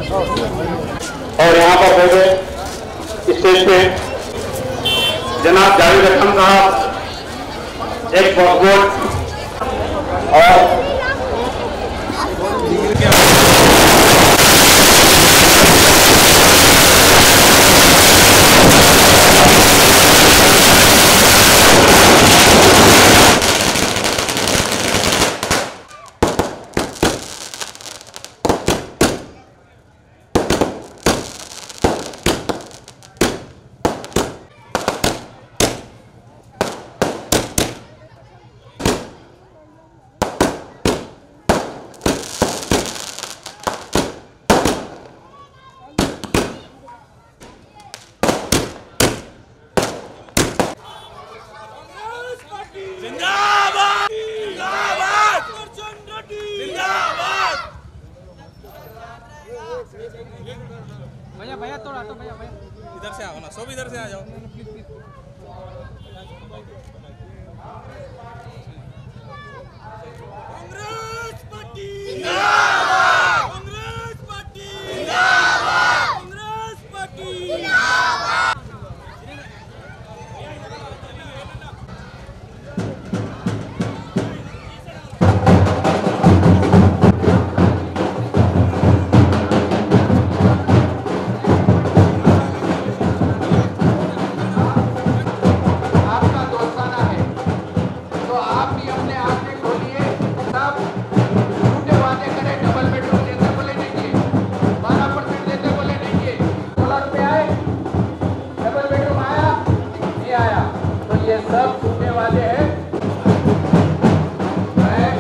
और यहाँ पर बैठे स्टेज पे जनाब जावेद अकरम साहब, एक वोट और भैया भैया थोड़ा तो भैया इधर से आओ ना, सब इधर से आ जाओ। कांग्रेस पार्टी जिंदाबाद, कांग्रेस पार्टी जिंदाबाद, कांग्रेस पार्टी जिंदाबाद। ये सब सुनने वाले हैं। मैं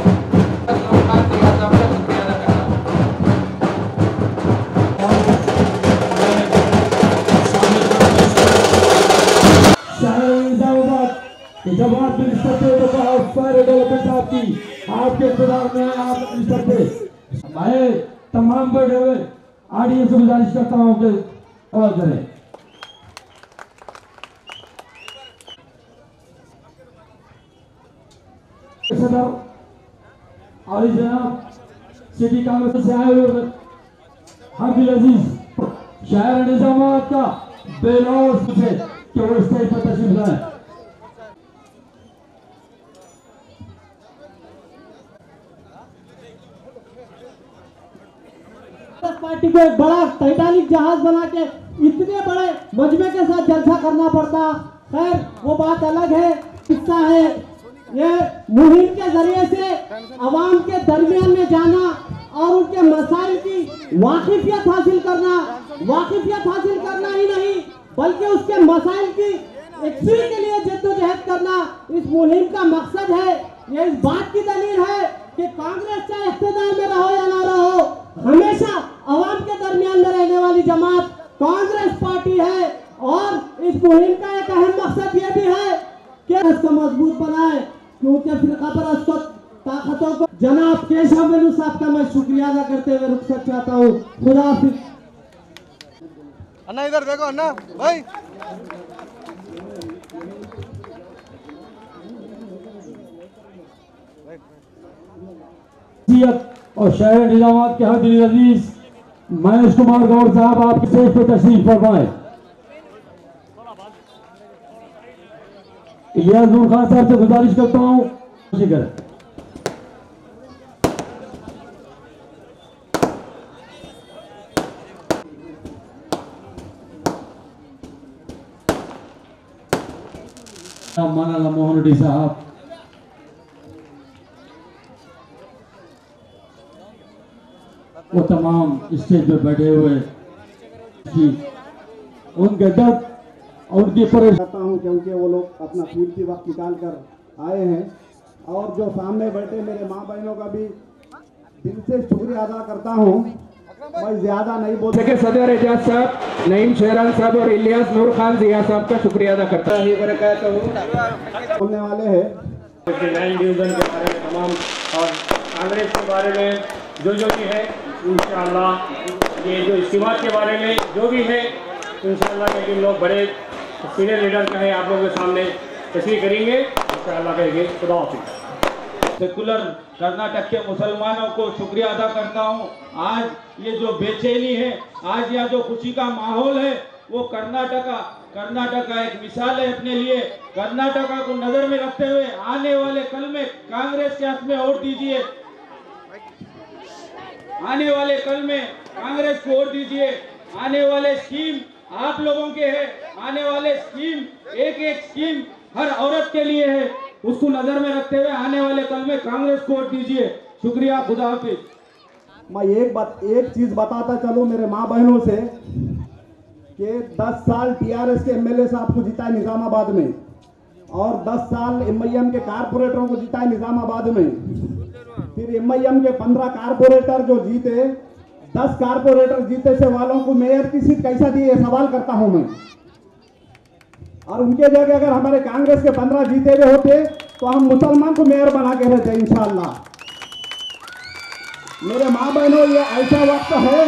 जब आप मिनिस्टर थे तो कहा सारे डेवलपमेंट आपकी आपके इख्तियार में आप मिनिस्टर थे। मैं तमाम बैठे हुए ऑडियंस से गुजारिश करता हूँ कि कॉल करें। सदर और जनाब सिटी कांग्रेस से आए हुए अब्दुल अजीज शहर निजामाबाद का बेलौर से कि वो स्टेज पर तशरीफ लाए। पार्टी को एक बड़ा टाइटैनिक जहाज बना के इतने बड़े मजमे के साथ जलसा करना पड़ता। खैर वो बात अलग है, किस्सा है। ये मुहिम के जरिए से अवाम के दरमियान में जाना और उनके मसाइल की वाकिफियत हासिल करना ही नहीं बल्कि उसके मसाइल की एक्सरी के लिए जद्दोजहद करना इस मुहिम का मकसद है। ये इस बात की दलील है कि कांग्रेस चाहे इख्तियार में रहो या ना रहो, हमेशा अवाम के दरमियान में रहने वाली जमात कांग्रेस पार्टी है। और इस मुहिम का एक अहम मकसद ये भी है कि इसको मजबूत बनाए, क्योंकि फिरका परस्त ताकतों को जनाब केशव मेनू साहब का मैं शुक्रिया अदा करते हुए रुखसत चाहता हूँ। खुदा हाफिज। अन्ना इधर देखो अन्ना भाई। और शहर निजामाबाद के हदील अजीज महेश कुमार गौर साहब आपके स्टेज पर तशरीफ फरमाए। इलियास नूर खान साहब से गुजारिश करता हूँ माना मोहन रेड्डी साहब, वो तमाम स्टेज पे बैठे हुए उनके दर्द और उनकी परेशानी हूँ, क्योंकि वो लोग अपना कीमती वक्त निकाल कर आए हैं। और जो सामने बैठे मेरे माँ बहनों का भी दिल से शुक्रिया अदा करता हूँ। मैं ज्यादा नहीं बोल सके। सदर एजाज साहब, नईम शेरान साहब और इलियास नूर खान जिया साहब का शुक्रिया अदा करता हूँ। बोलने वाले हैं 9 डिवीजन के बारे में तमाम और कांग्रेस के बारे में जो भी है इंशाअल्लाह, ये जो इस्तीमाल के बारे में जो भी है इंशाअल्लाह के लोग बड़े सीनियर लीडर का है आप लोगों के सामने तस्वीर करेंगे इंशाअल्लाह करेंगे। खुदा हाफिज़। सेकुलर कर्नाटक के मुसलमानों को शुक्रिया अदा करता हूं। आज ये जो बेचैनी है, आज यहाँ जो खुशी का माहौल है, वो कर्नाटका एक मिसाल है अपने लिए। कर्नाटका को नजर में रखते हुए आने वाले कल में कांग्रेस के हाथ में वोट दीजिए, आने वाले कल में कांग्रेस को वोट दीजिए। आने वाले स्कीम आप लोगों के हैं, आने वाले स्कीम एक एक स्कीम हर औरत के लिए है, उसको नजर में रखते हुए आने वाले कल में कांग्रेस को वोट दीजिए। शुक्रिया, खुदा हाफिज। मैं एक चीज बताता चलूं मेरे माँ बहनों से कि 10 साल टीआरएस के एमएलए साहब को जिताए निजामाबाद में और 10 साल एमआईएम के कारपोरेटरों को जिताए निजामाबाद में। फिर एमआईएम के 15 कारपोरेटर जो जीते, 10 कारपोरेटर जीते से वालों को मेयर की सीट कैसा दी, ये सवाल करता हूं मैं। और उनके जगह अगर हमारे कांग्रेस के 15 जीते हुए होते तो हम मुसलमान को मेयर बना के रहते इंशाअल्लाह। मेरे माँ बहनों, ये ऐसा वक्त है,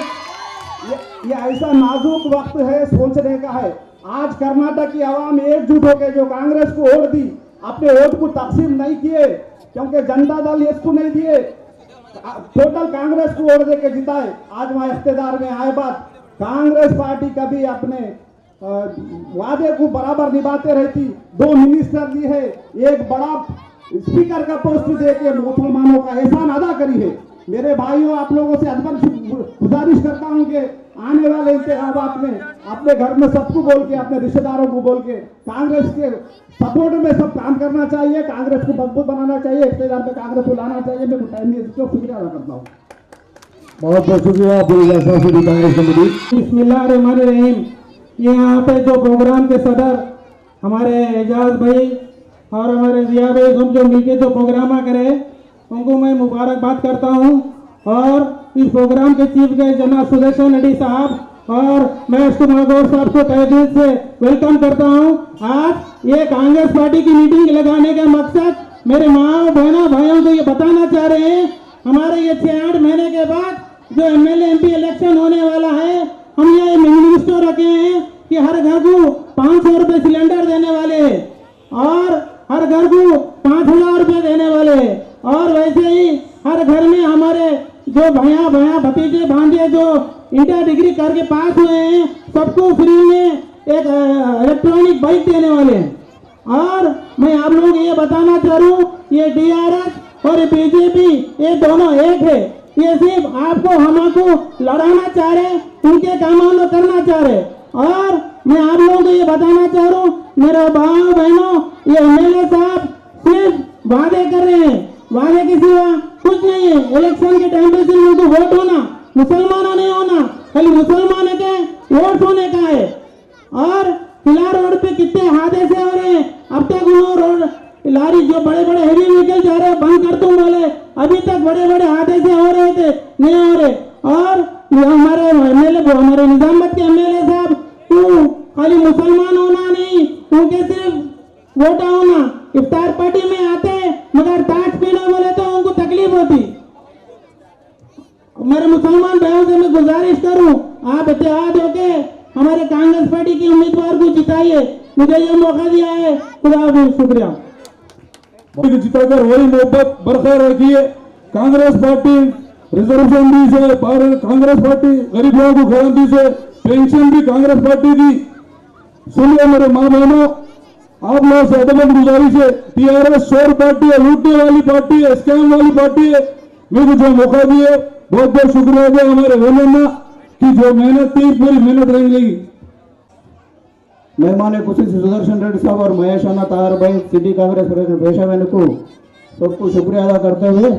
ये ऐसा नाजुक वक्त है, सोचने का है। आज कर्नाटक की आवाम एकजुट होकर जो कांग्रेस को वोट दी, अपने वोट को तकसीम नहीं किए, क्योंकि जनता दल इसको नहीं दिए, टोटल कांग्रेस को वोट देके जिताए। आज वहां इख्तियार में आए बात, कांग्रेस पार्टी कभी अपने वादे को बराबर निभाते रहती। 2 मिनिस्टर दी है, एक बड़ा स्पीकर का पोस्ट देके मुसलमानों का एहसान अदा करी है। मेरे भाइयों, आप लोगों से गुजारिश करता हूं कि आने वाले इंतखाबात में अपने घर में सबको बोल के, अपने रिश्तेदारों को बोल के कांग्रेस के सपोर्ट में सब काम करना चाहिए, कांग्रेस को मजबूत बनाना चाहिए, इख्तियार पे कांग्रेस को लाना चाहिए। मैं टाइम दिए, शुक्रिया अदा करता हूँ। बहुत बहुत शुक्रिया। बिस्मिल्लाहिर्रहमानिर्रहीम। यहाँ पे जो प्रोग्राम के सदर हमारे एजाज भाई और हमारे जिया भाई, हम जो मिलके जो प्रोग्राम करे, उनको मैं मुबारकबाद करता हूँ। और इस प्रोग्राम के चीफ गेस्ट जनाब सुदर्शन रेड्डी साहब और मैं कुमार गौर साहब को तहे दिल से वेलकम करता हूँ। आज ये कांग्रेस पार्टी की मीटिंग लगाने का मकसद मेरे माँ बहनों भाइयों को ये बताना चाह रहे हैं, हमारे ये 6-8 महीने के बाद जो एमएलए एमपी इलेक्शन होने वाला है, हम ये मैनिफेस्टो रखे हैं कि हर घर को 500 रुपये सिलेंडर देने वाले और हर घर को 5000 रुपये देने वाले। और वैसे ही हर घर में हमारे जो भैया भतीजे भांजे जो इंटर डिग्री करके पास हुए हैं, सबको फ्री में एक इलेक्ट्रॉनिक बाइक देने वाले हैं। और मैं आप लोगों को ये बताना चाह रहा हूँ, ये डीआरएस और बीजेपी ये दोनों एक है। ये सिर्फ आपको हमको लड़ाना चाह रहे, उनके कामों को करना चाह रहे। और मैं आप लोगों को ये बताना चाह रहा हूँ, मेरे भाइयों बहनों, ये एमएलए साहब सिर्फ वादे कर रहे हैं, वादे के सिवा कुछ नहीं है। इलेक्शन के टाइम पे सिर्फ उनको वोट होना, मुसलमानों नहीं होना, खाली मुसलमानों के वोट होने का है। और किला रोड पे कितने हादसे हो रहे हैं, अब तक रोड लारी जो बड़े बड़े हेवी व्हीकल जा रहे हैं बंद कर दूं बोले, अभी तक बड़े बड़े हादसे हो रहे थे, नहीं हो रहे। और हमारे एमएलए, हमारे निजामत के एमएलए साहब, तू खाली मुसलमान होना नहीं, उनके सिर्फ वोटा होना। इफ्तार पार्टी में आते मगर ताश पीना बोले तो उनको तकलीफ होती। मेरे मुसलमान भाइयों से मैं गुजारिश करूं, आप इत्तेहाद होके हमारे कांग्रेस पार्टी के उम्मीदवार को जिताइए। मुझे ये मौका दिया है, खुदा हाफिज़, शुक्रिया। जिताकर वही मोहब्बत बरकरार रखिए। कांग्रेस पार्टी रिजर्वेशन दी से, कांग्रेस पार्टी गरीब लोगों को गारंटी से पेंशन भी कांग्रेस पार्टी दी। सुनिए मेरे माँ बहनों, आप लोगों से अदब गुजारिश है, टीआरएस शोर पार्टी है, लूटने वाली पार्टी है, स्कैम वाली पार्टी है। मेरे जो मौका दिए, बहुत बहुत शुक्रिया है हमारे वेलन्ना की जो मेहनत थी, पूरी मेहनत रहेगी। मेहमान खुशी सुदर्शन रेड्डी साहब और महेश अन्ना तार भाई, सिटी कांग्रेस प्रेसिडेंट पेशावन को सबको शुक्रिया अदा करते हुए,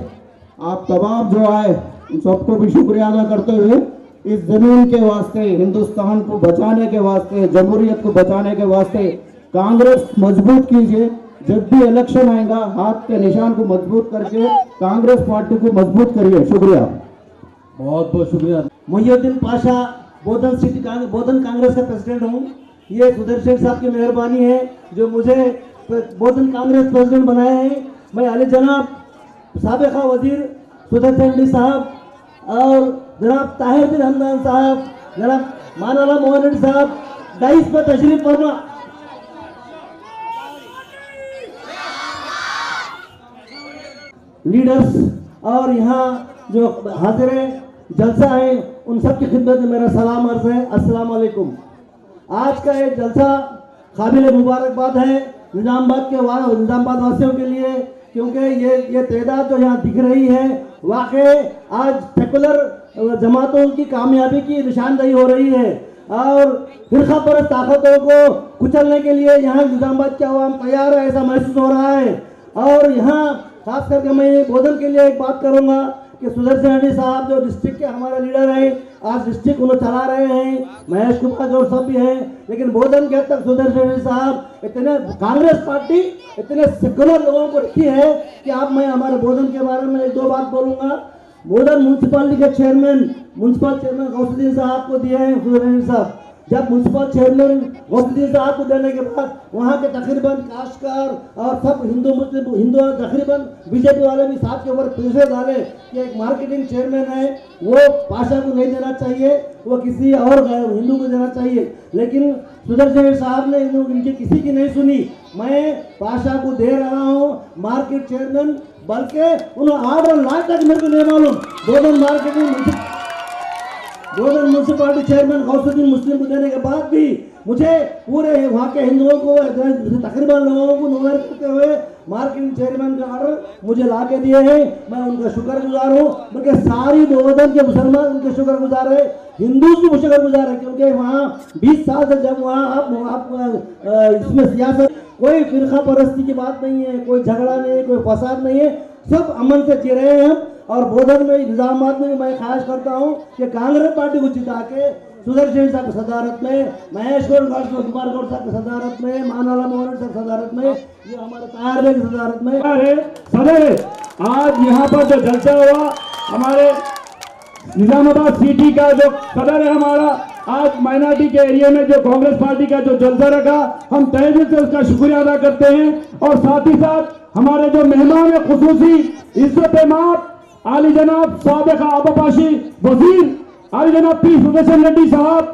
आप तमाम जो आए उन सबको भी शुक्रिया अदा करते हुए, इस जमीन के वास्ते, हिंदुस्तान को बचाने के वास्ते, जमहूरियत को बचाने के वास्ते कांग्रेस मजबूत कीजिए। जब भी इलेक्शन आएगा, हाथ के निशान को मजबूत करके कांग्रेस पार्टी को मजबूत करिए। शुक्रिया, बहुत बहुत शुक्रिया। मोहिउद्दीन पाशा, बोधन कांग्रेस का प्रेसिडेंट हूँ। ये सुदर्शन साहब की मेहरबानी है जो मुझे बोधन कांग्रेस प्रेसिडेंट बनाया है। मैं अली जनाब साबिका वजीर सुदर्शन रेड्डी साहब और जनाब ताहिर बिन हमदान साहब, जनाब मानवाला मोहन रेड्डी साहब डाइस पर तशरीफ फरमा। लीडर्स और यहाँ जो हाजिर जलसा है उन सब की खिदमत में मेरा सलाम अर्ज है। अस्सलाम वालेकुम। आज का ये जलसा काबिल मुबारकबाद है निजामाबाद वासियों के लिए, क्योंकि ये तादाद जो यहाँ दिख रही है वाकई आज सेकुलर जमातों की कामयाबी की निशानदेही हो रही है और फिरका परस्त ताकतों को कुचलने के लिए यहाँ निजामाबाद के अवाम तैयार है, ऐसा महसूस हो रहा है। और यहाँ खास करके मैं बोधन के लिए एक बात करूँगा कि सुदर्शन रेड्डी साहब जो डिस्ट्रिक्ट के हमारे लीडर हैं, आज डिस्ट्रिक्ट उन्हें चला रहे हैं, महेश कुमार और सब भी हैं, लेकिन बोधन के हद तक सुदर्शन रेड्डी साहब इतने कांग्रेस पार्टी इतने सेकुलर लोगों को रखी है कि आप मैं हमारे बोधन के बारे में एक दो बात बोलूँगा। बोधन म्यूनसिपालिटी के म्यूनसिपल चेयरमैन गौसुद्दीन साहब को दिए हैं सुदर्शन रेड्डी साहब। जब म्यूनसिपल चेयरमैन गौसुद्दीन साहब को देने के बाद वहाँ के तकरीबन काश्तकार और सब हिंदू तकरीबन बीजेपी वाले भी साथ के ऊपर प्रेशर डाले कि एक मार्केटिंग चेयरमैन है वो पाशा को नहीं देना चाहिए, वो किसी और हिंदू को देना चाहिए, लेकिन सुदर्शन साहब ने इनकी किसी की नहीं सुनी। मैं पाशा को दे रहा हूँ मार्केट चेयरमैन, बल्कि उन्होंने ऑर्डर लाए तक मेरे को नहीं मालूम। बोधन म्यूनसिपालिटी चेयरमैन गौसुद्दीन मुस्लिम को देने के बाद भी मुझे पूरे वहाँ के हिंदुओं को तकरीबन लोगों को नोवेर करते हुए मार्केटिंग चेयरमैन का ऑर्डर मुझे ला के दिए हैं। मैं उनका शुक्रगुजार हूँ, बल्कि सारी बोधन के मुसलमान उनके शुक्रगुजार है, हिंदू भी शुक्रगुजार है, क्योंकि वहाँ 20 साल से जब वहाँ आप इसमें सियासत कोई फिरका परस्ती की बात नहीं है, कोई झगड़ा नहीं है, कोई फसाद नहीं है, सब अमन से जी रहे हैं हम। और बोधन में निजामाबाद में मैं ख्वाहिश करता हूँ कि कांग्रेस पार्टी को जिता के सुदर्शन साहब की सदारत में, महेश कुमार गौड़ साहब की सदारत में, मानवाला मोहन साहब की सदारत में, ये हमारे ताहिर भाई की सदारत में सदर आज यहाँ पर जो जलसा हुआ हमारे निजामाबाद सिटी का जो सदर है हमारा, आज माइनॉरिटी के एरिया में जो कांग्रेस पार्टी का जो जलसा रखा, हम तहे दिल से उसका शुक्रिया अदा करते हैं। और साथ ही साथ हमारे जो मेहमान है खुसूसी इज्जत माप आली जनाब साबिक़ आबपाशी वजीर आली जनाब पी सुदर्शन रेड्डी साहब,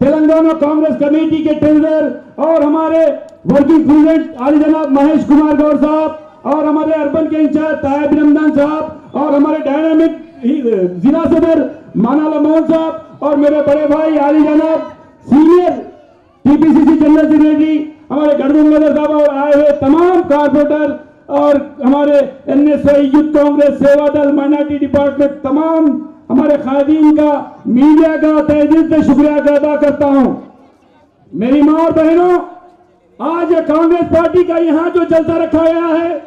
तेलंगाना कांग्रेस कमेटी के ट्रेजरर, और हमारे वर्किंग प्रेसिडेंट आली जनाब महेश कुमार गौड़ साहब, और हमारे अर्बन के इंचार्ज ताहिर बिन रमजान साहब, और हमारे डायनामिक जिला सदर मानाला मोहन साहब, और मेरे बड़े भाई आली जनाब सीनियर टीपीसीसी जनरल सेक्रेटरी हमारे गढ़मुंगदर साहब, और आए हुए तमाम कारपोरेटर और हमारे एनएसआई यूथ कांग्रेस सेवा दल माइनॉरिटी डिपार्टमेंट, तमाम हमारे खादीन का, मीडिया का तहे दिल से शुक्रिया अदा करता हूं। मेरी मां और बहनों, आज कांग्रेस पार्टी का यहां जो जलसा रखा गया है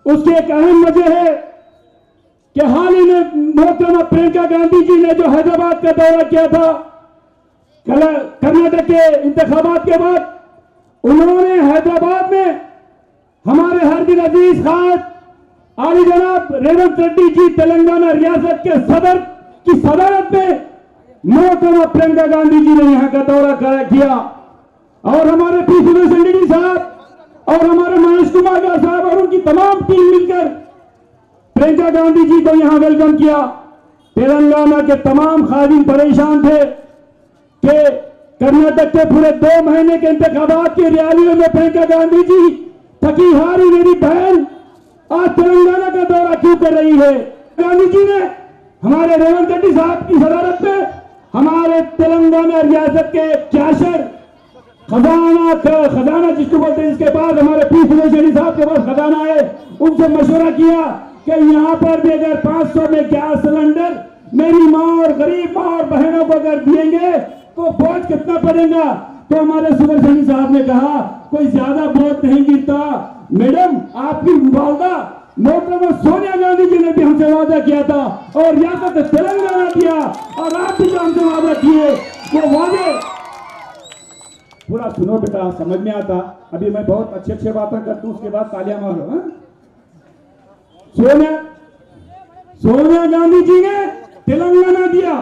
उसकी एक अहम वजह है कि हाल ही में मोहतरमा प्रियंका गांधी जी ने जो हैदराबाद का दौरा किया था कर्नाटक के इंतखाबात के बाद, उन्होंने हैदराबाद में हमारे हरदिल अजीज खान आली जनाब रेवंत रेड्डी जी तेलंगाना रियासत के सदर की सदारत में मोहतरमा प्रियंका गांधी जी ने यहां का दौरा किया, और हमारे पी सुदर्शन रेड्डी साहब और हमारे महेश कुमार साहब और उनकी तमाम टीम मिलकर प्रियंका गांधी जी को यहां वेलकम किया। तेलंगाना के तमाम खादीन परेशान थे कि कर्नाटक के पूरे 2 महीने के इंतखाबात की रैलियों में प्रियंका गांधी जी थकी हारी मेरी बहन आज तेलंगाना का दौरा क्यों कर रही है। गांधी जी ने हमारे रेवंत रेड्डी साहब की सदारत में हमारे तेलंगाना रियासत के कैशर खजाना जिसको बोलते हैं, इसके बाद हमारे पी सुदर्शन रेड्डी साहब के पास खजाना है, उनसे मशवरा किया कि यहाँ पर भी अगर 500 में गैस सिलेंडर मेरी माँ और गरीब माँ और बहनों को अगर दिएंगे तो बोझ कितना पड़ेगा। तो हमारे सुदर्शन साहब ने कहा कोई ज्यादा बोझ नहीं गिरता मैडम, आपकी वादा मोहतरमा सोनिया गांधी जी ने भी हमसे वादा किया था और रियासत तेलंगाना किया, और आप भी जो हमसे वादा किए वो वादे पूरा सुनो बेटा, समझ में आता। अभी मैं बहुत अच्छे बातें करता हूँ, उसके बाद तालियां मारो। सोनिया गांधी जी ने तेलंगाना दिया,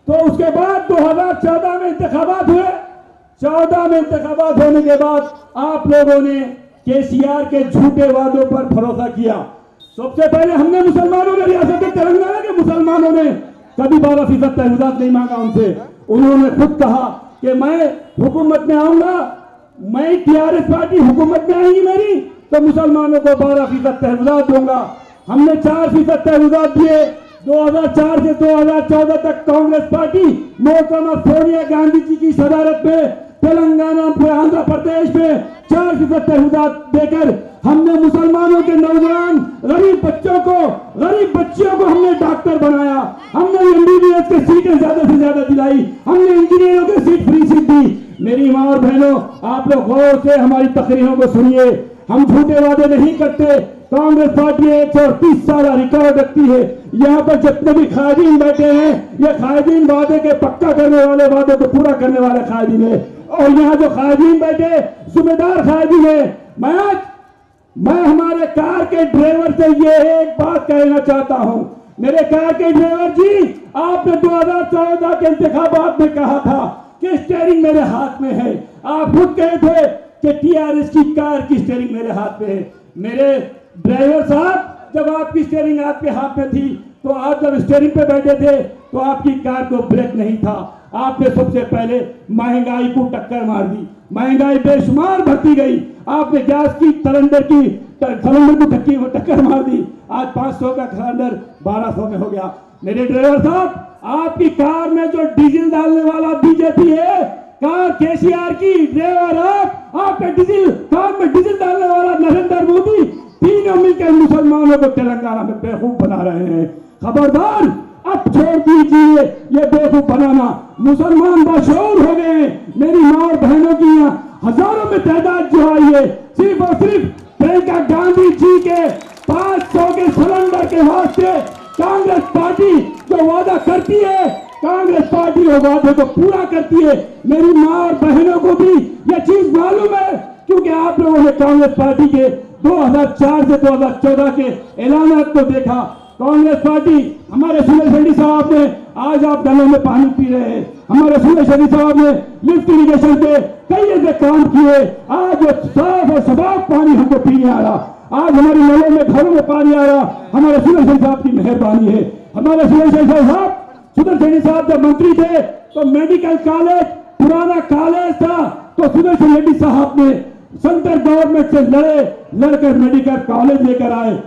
तो उसके बाद 2014 में इंतखाबात हुए। 14 में इंतखाबात होने के बाद आप लोगों ने केसीआर के झूठे वादों पर भरोसा किया। सबसे पहले हमने मुसलमानों ने, रियासत तेलंगाना के मुसलमानों ने कभी 12% तहफात नहीं मांगा उनसे। उन्होंने खुद कहा कि मैं हुकूमत में आऊंगा, मैं टीआरएस पार्टी हुकूमत में आएगी मेरी, तो मुसलमानों को 12% तहफात दूंगा। हमने 4% तहफुजात दिए। 2004 से 2014 तक कांग्रेस पार्टी मोहतरमा सोनिया गांधी जी की सदारत में तेलंगाना में, आंध्र प्रदेश में 4% तहफुजात देकर हमने मुसलमानों के नौजवान गरीब बच्चों को, गरीब बच्चियों को हमने डॉक्टर बनाया। हमने MBBS की सीटें ज्यादा से ज्यादा दिलाई। हमने इंजीनियरों की सीट फ्री सीट दी। मेरी माँ और बहनों, आप लोग गौर से हमारी तकरीरों को सुनिए। हम झूठे वादे नहीं करते। कांग्रेस पार्टी 130 साल रिकॉर्ड रखती है। यहाँ पर जितने भी खायदीन बैठे हैं, ये खायदीन वादे के पक्का करने वाले, वादे को पूरा करने वाले खायदीन है। और यहाँ जो खायदीन बैठे, जिम्मेदार खायदीन है। मैं हमारे कार के ड्राइवर से ये एक बात कहना चाहता हूँ। मेरे कार के ड्राइवर जी, आपने 2014 के इंतखाबात में कहा था कि स्टीयरिंग मेरे हाथ में है। आप खुद कहे थे कि TRS की कार की स्टीयरिंग मेरे हाथ में है। मेरे ड्राइवर साहब, जब आपकी स्टीयरिंग आपके हाथ में थी, तो आप जब स्टीयरिंग पे बैठे थे तो आपकी कार को ब्रेक नहीं था। आपने सबसे पहले महंगाई को टक्कर मार दी। महंगाई बेशुमार बढ़ती गई। आपने गैस की सिलेंडर को टक्कर मार दी। आज 500 का सिलेंडर 1200 में हो गया। मेरे ड्राइवर साहब, आपकी कार में जो डीजल डालने वाला बीजेपी है, कार KCR की ड्राइवर आपके डीजल कार में डीजल डालने वाला नरेंद्र मोदी, तीनों मिलकर मुसलमानों को तेलंगाना में बेवकूफ बना रहे हैं। खबरदार, अब छोड़ दीजिए ये बेवकूफ बनाना। मुसलमान बाशऊर हो गए हैं। मेरी माँ और बहनों की यहाँ हजारों में तादाद जो आई है, सिर्फ और सिर्फ प्रियंका गांधी जी के 500 के सिलेंडर के वास्ते कांग्रेस पार्टी जो वादा करती है, कांग्रेस पार्टी वो वादे को पूरा करती है। मेरी माँ और बहनों को भी ये चीज मालूम है, क्योंकि आप लोगों ने कांग्रेस पार्टी के 2004 से 2014 के ऐलानात को देखा। कांग्रेस पार्टी, हमारे सुरेश रेड्डी साहब ने, आज आप नलों में पानी पी रहे हैं। हमारे सुरेश रेड्डी साहब ने लिफ्ट इरिगेशन पे कई ऐसे काम किए। आज साफ और शफाफ पानी हमको पीने आ रहा। आज हमारे नलों में, घरों में पानी आ रहा। हमारे सुरेश रेड्डी साहब की मेहरबानी है। हमारे सुरेश रेड्डी साहब जब मंत्री थे तो मेडिकल कॉलेज, पुराना कॉलेज था, तो सुरेश रेड्डी साहब ने सेंट्रल गवर्नमेंट से लड़कर मेडिकल कॉलेज लेकर आए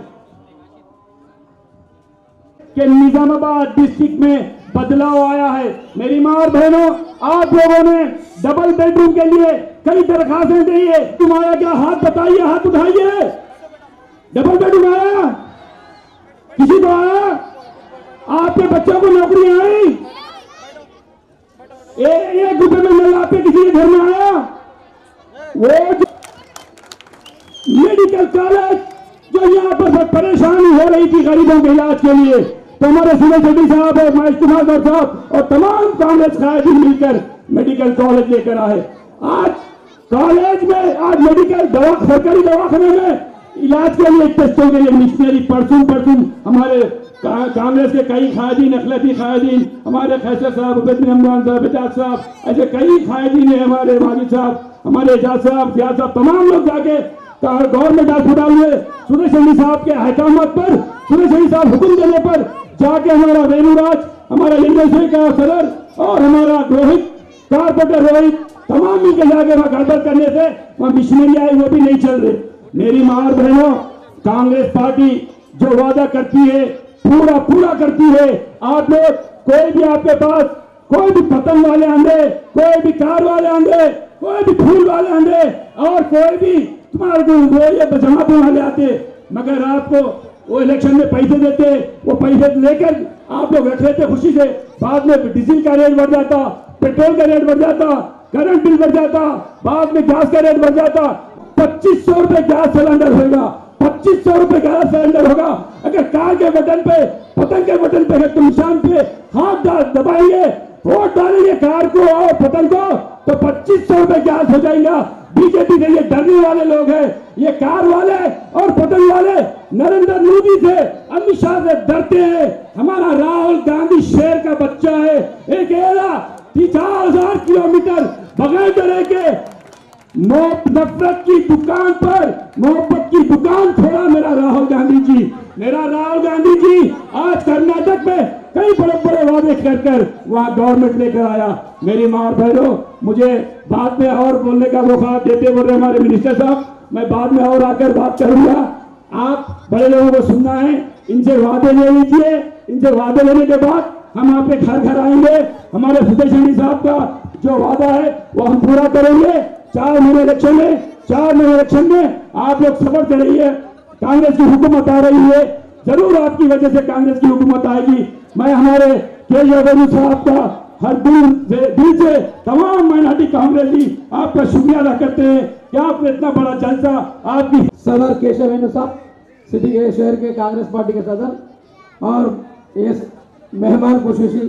कि निजामाबाद डिस्ट्रिक्ट में बदलाव आया है। मेरी माँ और बहनों, आप लोगों ने डबल बेडरूम के लिए कई दरखास्तें दी है। तुम आया क्या? हाथ बताइए, हाथ उठाइए। डबल बेडरूम आया? किसी को आया? आपके बच्चों को नौकरी आई? एक रुपए में नल आपके किसी के घर में आया? वो मेडिकल कॉलेज जो यहाँ पर परेशानी हो रही थी गरीबों के इलाज के लिए, तो हमारे सुरेश रेड्डी साहब और महेश कुमार गौर साहब और तमाम कांग्रेस कायदीन मिलकर मेडिकल कॉलेज लेकर आए। आज कॉलेज में, आज मेडिकल सरकारी दवाखाने में इलाज के लिए, टेस्टों के लिए मिशनरी परसों हमारे कांग्रेस के कई कायदीन, अखिलती कायदीन, हमारे फैसल साहब, उबैद रमजान साहब, एजाज साहब, ऐसे कई कायदीन है, हमारे माजिद साहब, हमारे एजाज साहब, जियाद साहब, तमाम लोग जाके गवर्नमेंट अस्पताल में सुरेश रेड्डी साहब के अहकामात पर, सुरेश रेड्डी साहब हुक्म देने पर जाके हमारा वेणुराज, हमारा यूनिवर्सिटी का सदर और हमारा रोहित, कारपोरेटर रोहित, तमाम मिलकर जाके वहां गड़बड़ करने से वहां मिशनरी आई, वो भी नहीं चल रहे। मेरी मां और बहनों, कांग्रेस पार्टी जो वादा करती है पूरा करती है। आप लोग, कोई भी आपके पास, कोई भी पतंग वाले आंधे, कोई भी कार वाले आंधे, कोई भी फूल वाले आंधे और कोई भी तुम्हारे जो जमाते वाले आते, मगर आपको वो इलेक्शन में पैसे देते, वो पैसे लेकर आप लोग रख लेते खुशी से। बाद में डीजल का रेट बढ़ जाता, पेट्रोल का रेट बढ़ जाता, करंट बिल बढ़ जाता, बाद में गैस का रेट बढ़ जाता। 2500 रुपए गैस सिलेंडर होगा, 2500 रुपए गैस सिलेंडर होगा। अगर कार के बटन पे, पतंग के बटन पे, अगर तुम निशान पे हाथ दबाएंगे, वोट डालेंगे कार को और पतंग को, तो 2500 रुपए गैस हो जाएगा। बीजेपी से ये डरने वाले लोग हैं, ये कार वाले और पतंग वाले नरेंद्र मोदी से, अमित शाह से डरते हैं। हमारा राहुल गांधी शेर का बच्चा है, एक 4000 किलोमीटर बगैर डरे के नफरत की दुकान पर मोहब्बत की दुकान खोला मेरा राहुल गांधी जी। मेरा राहुल गांधी जी आज कर्नाटक में कई बड़े बड़े वादे कर वहां गवर्नमेंट लेकर आया। मेरी मां और बहनों, मुझे बाद में और बोलने का मौका देते बोल रहे हमारे मिनिस्टर साहब, मैं बाद में और आकर बात करूंगा। आप बड़े लोगों को सुनना है, इनसे वादे ले लीजिए। इनसे वादे लेने के बाद हम आपके घर घर आएंगे। हमारे फतेह चंडी साहब का जो वादा है वो हम पूरा करेंगे। 4 महीने इलेक्शन में आप लोग सबर करिए। कांग्रेस की हुकूमत आ रही है, जरूर आपकी वजह से कांग्रेस की हुकूमत आएगी। मैं हमारे केजरीवाल साहब का हर दिल से तमाम माइनॉरिटी कांग्रेसी आपका शुक्रिया अदा करते हैं कि आपने इतना बड़ा जलसा आपकी। सदर केशव वेणु साहब, सिटी के शहर के कांग्रेस पार्टी के सदर, और ये मेहमान खुशूसी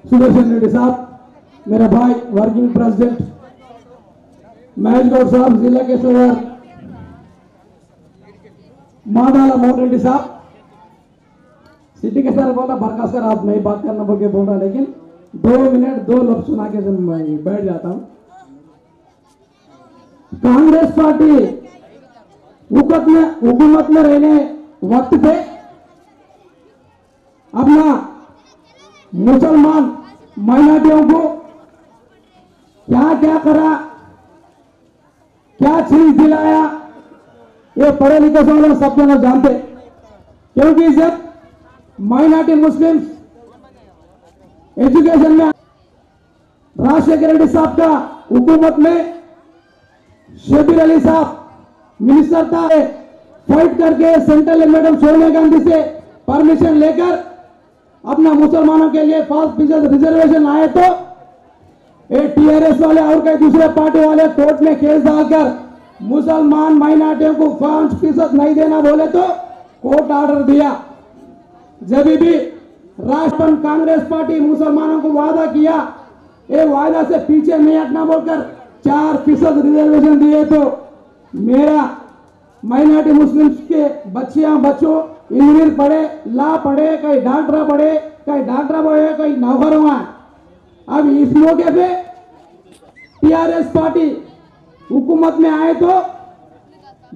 सुदर्शन रेड्डी साहब, मेरा भाई वर्किंग प्रेसिडेंट महेश गौड़ साहब, जिला के सदर मादाला मोहन रेड्डी साहब, सिटी के सदर बोला बरखास्त कर, आप नहीं बात करना बोल के बोल रहा, लेकिन 2 मिनट 2 लफ्ज सुना के बैठ जाता हूं। कांग्रेस पार्टी हुकूमत में रहने वक्त पे अपना मुसलमान माइनॉरिटियों को क्या क्या करा, क्या चीज दिलाया, ये पढ़े लिखे लोग सब लोग जानते। क्योंकि जब माइनॉरिटी मुस्लिम एजुकेशन में राजशेखर रेड्डी साहब का हुकूमत में शबीर अली साहब मिनिस्टर था, फाइट करके सेंट्रल मैडम सोनिया गांधी से परमिशन लेकर अपना मुसलमानों के लिए 5% रिजर्वेशन आए, तो ये टीआरएस वाले और कई दूसरे पार्टी वाले कोर्ट में केस डालकर मुसलमान माइनॉरिटियों को 5% नहीं देना बोले तो कोर्ट ऑर्डर दिया। जब भी राष्ट्रपति कांग्रेस पार्टी मुसलमानों को वादा किया, ये वादा से पीछे नहीं हटना बोलकर 4% रिजर्वेशन दिए, तो मेरा माइनॉरिटी मुस्लिम्स के बच्चों इंजीनियर पढ़े, ला पढ़े, कई डॉक्टर पढ़े, कई डॉक्टर पढ़े, कई नौकर हुआ। अब इस मौके पे टीआरएस पार्टी हुकूमत में आए तो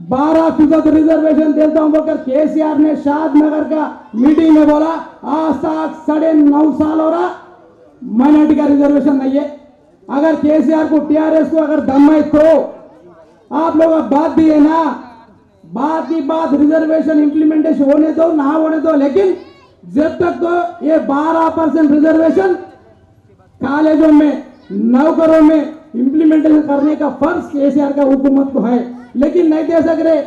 12% रिजर्वेशन देता हूं बोलकर केसीआर ने शादनगर का मीटिंग में बोला। आज तक 9.5 साल हो रहा माइनॉरिटी का रिजर्वेशन नहीं है। अगर केसीआर को टीआरएस को अगर दम है तो आप लोग बात दिए ना, बात की बात रिजर्वेशन इंप्लीमेंटेशन होने दो ना होने दो, लेकिन जब तक तो ये 12% रिजर्वेशन कॉलेजों में नौकरों में इंप्लीमेंटेशन करने का फर्ज केसीआर का हुकूमत को है, लेकिन नहीं दे सक रहे।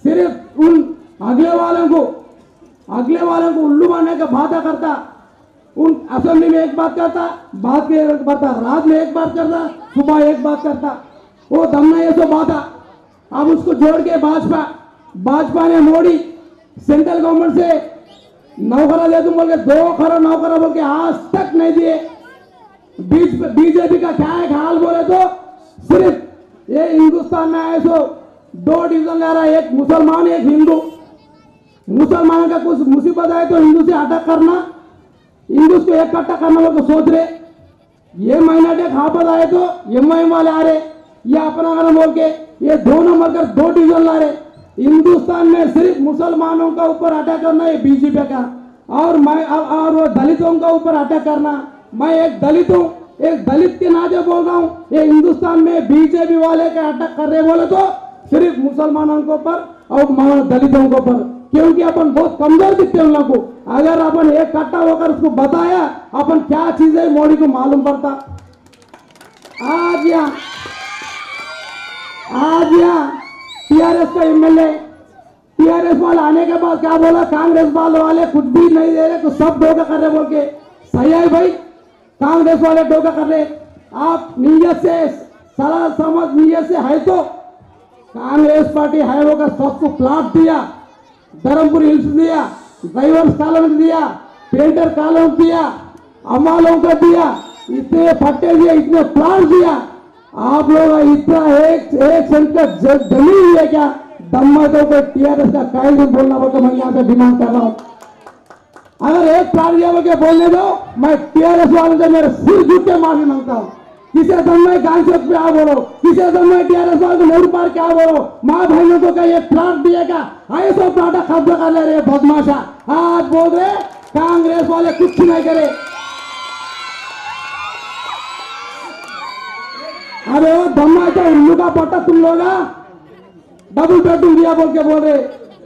सिर्फ उन अगले वालों को उल्लू बनाने का वादा करता, उन असेंबली में एक बात करता, बात के एक बात, रात में एक बात करता, सुबह एक बात करता, वो दमना ये सो बात। अब उसको जोड़ के भाजपा ने मोदी सेंट्रल गवर्नमेंट से नौकरा दे दूं बोल के 2 करोड़ नौकरा बोल के आज तक नहीं दिए। बीजेपी का क्या है हाल बोले तो सिर्फ ये हिंदुस्तान में आए सो 2 डिवीजन ले रहा है, एक मुसलमान एक हिंदू। मुसलमान का कुछ मुसीबत आए तो हिंदू से अटैक करना, हिंदू को इकट्ठा करना बोल के सोच रहे। ये माइनॉरिटी खापत आए तो एमआईएम वाले आ रहे, ये अपना करना बोल के ये 2 नंबर कर 2 डिवीजन ला रहे। हिंदुस्तान में सिर्फ मुसलमानों का ऊपर अटैक करना है बीजेपी का, और वो दलितों का ऊपर अटैक करना। मैं एक दलित हूँ, एक दलित के नाते बोल रहा हूँ, ये हिंदुस्तान में बीजेपी वाले के अटैक कर रहे बोले तो सिर्फ मुसलमानों के ऊपर और दलितों के ऊपर, क्योंकि अपन बहुत कमजोर दिखते हैं उन लोगों को। अगर अपन एक कट्टा होकर उसको बताया अपन क्या चीज है मोदी को मालूम पड़ता। आज यहाँ टीआरएस का एमएलए, टीआरएस वाले आने के बाद क्या बोला, कांग्रेस वाले कुछ भी नहीं दे रहे तो सब धोखा कर रहे बोल के। सही है भाई, कांग्रेस वाले धोखा कर रहे। आप नीयत से सरल समझ नीयत से है तो कांग्रेस पार्टी है वो का सबको प्लाट दिया, धर्मपुर हिल्स दिया, ड्राइवर्स कॉलोनी दिया, पेंटर कॉलोनी दिया, अमालों को दिया, इतने पट्टे दिए, इतने प्लाट दिया। आप लोग इतना एक सेंट का जमीन है क्या? दम्मा तो कोई टीआरएस का कायल भी बोलना होगा, मैं यहाँ से डिमांड कर रहा हूँ। अगर एक प्लाट दिया बोल के बोलने दो, मैं टीआरएस वालों से मेरे सिर झुक के माफी मांगता हूँ। किसी समय गांधी चौक पे आ बोलो, किसी समय टीआरएस वालों को मोड़ पार क्या बोलो, माँ बहनों को क्या ये प्लाट दिएगा? ऐसा प्लाट कब्जा कर ले रहे बदमाशा। आज बोल रहे कांग्रेस वाले कुछ नहीं करे। अरे वो दम्मा तो उल्लू का पट्टा तुम लोग डबल बेडरूम दिया बोल के बोल रहे।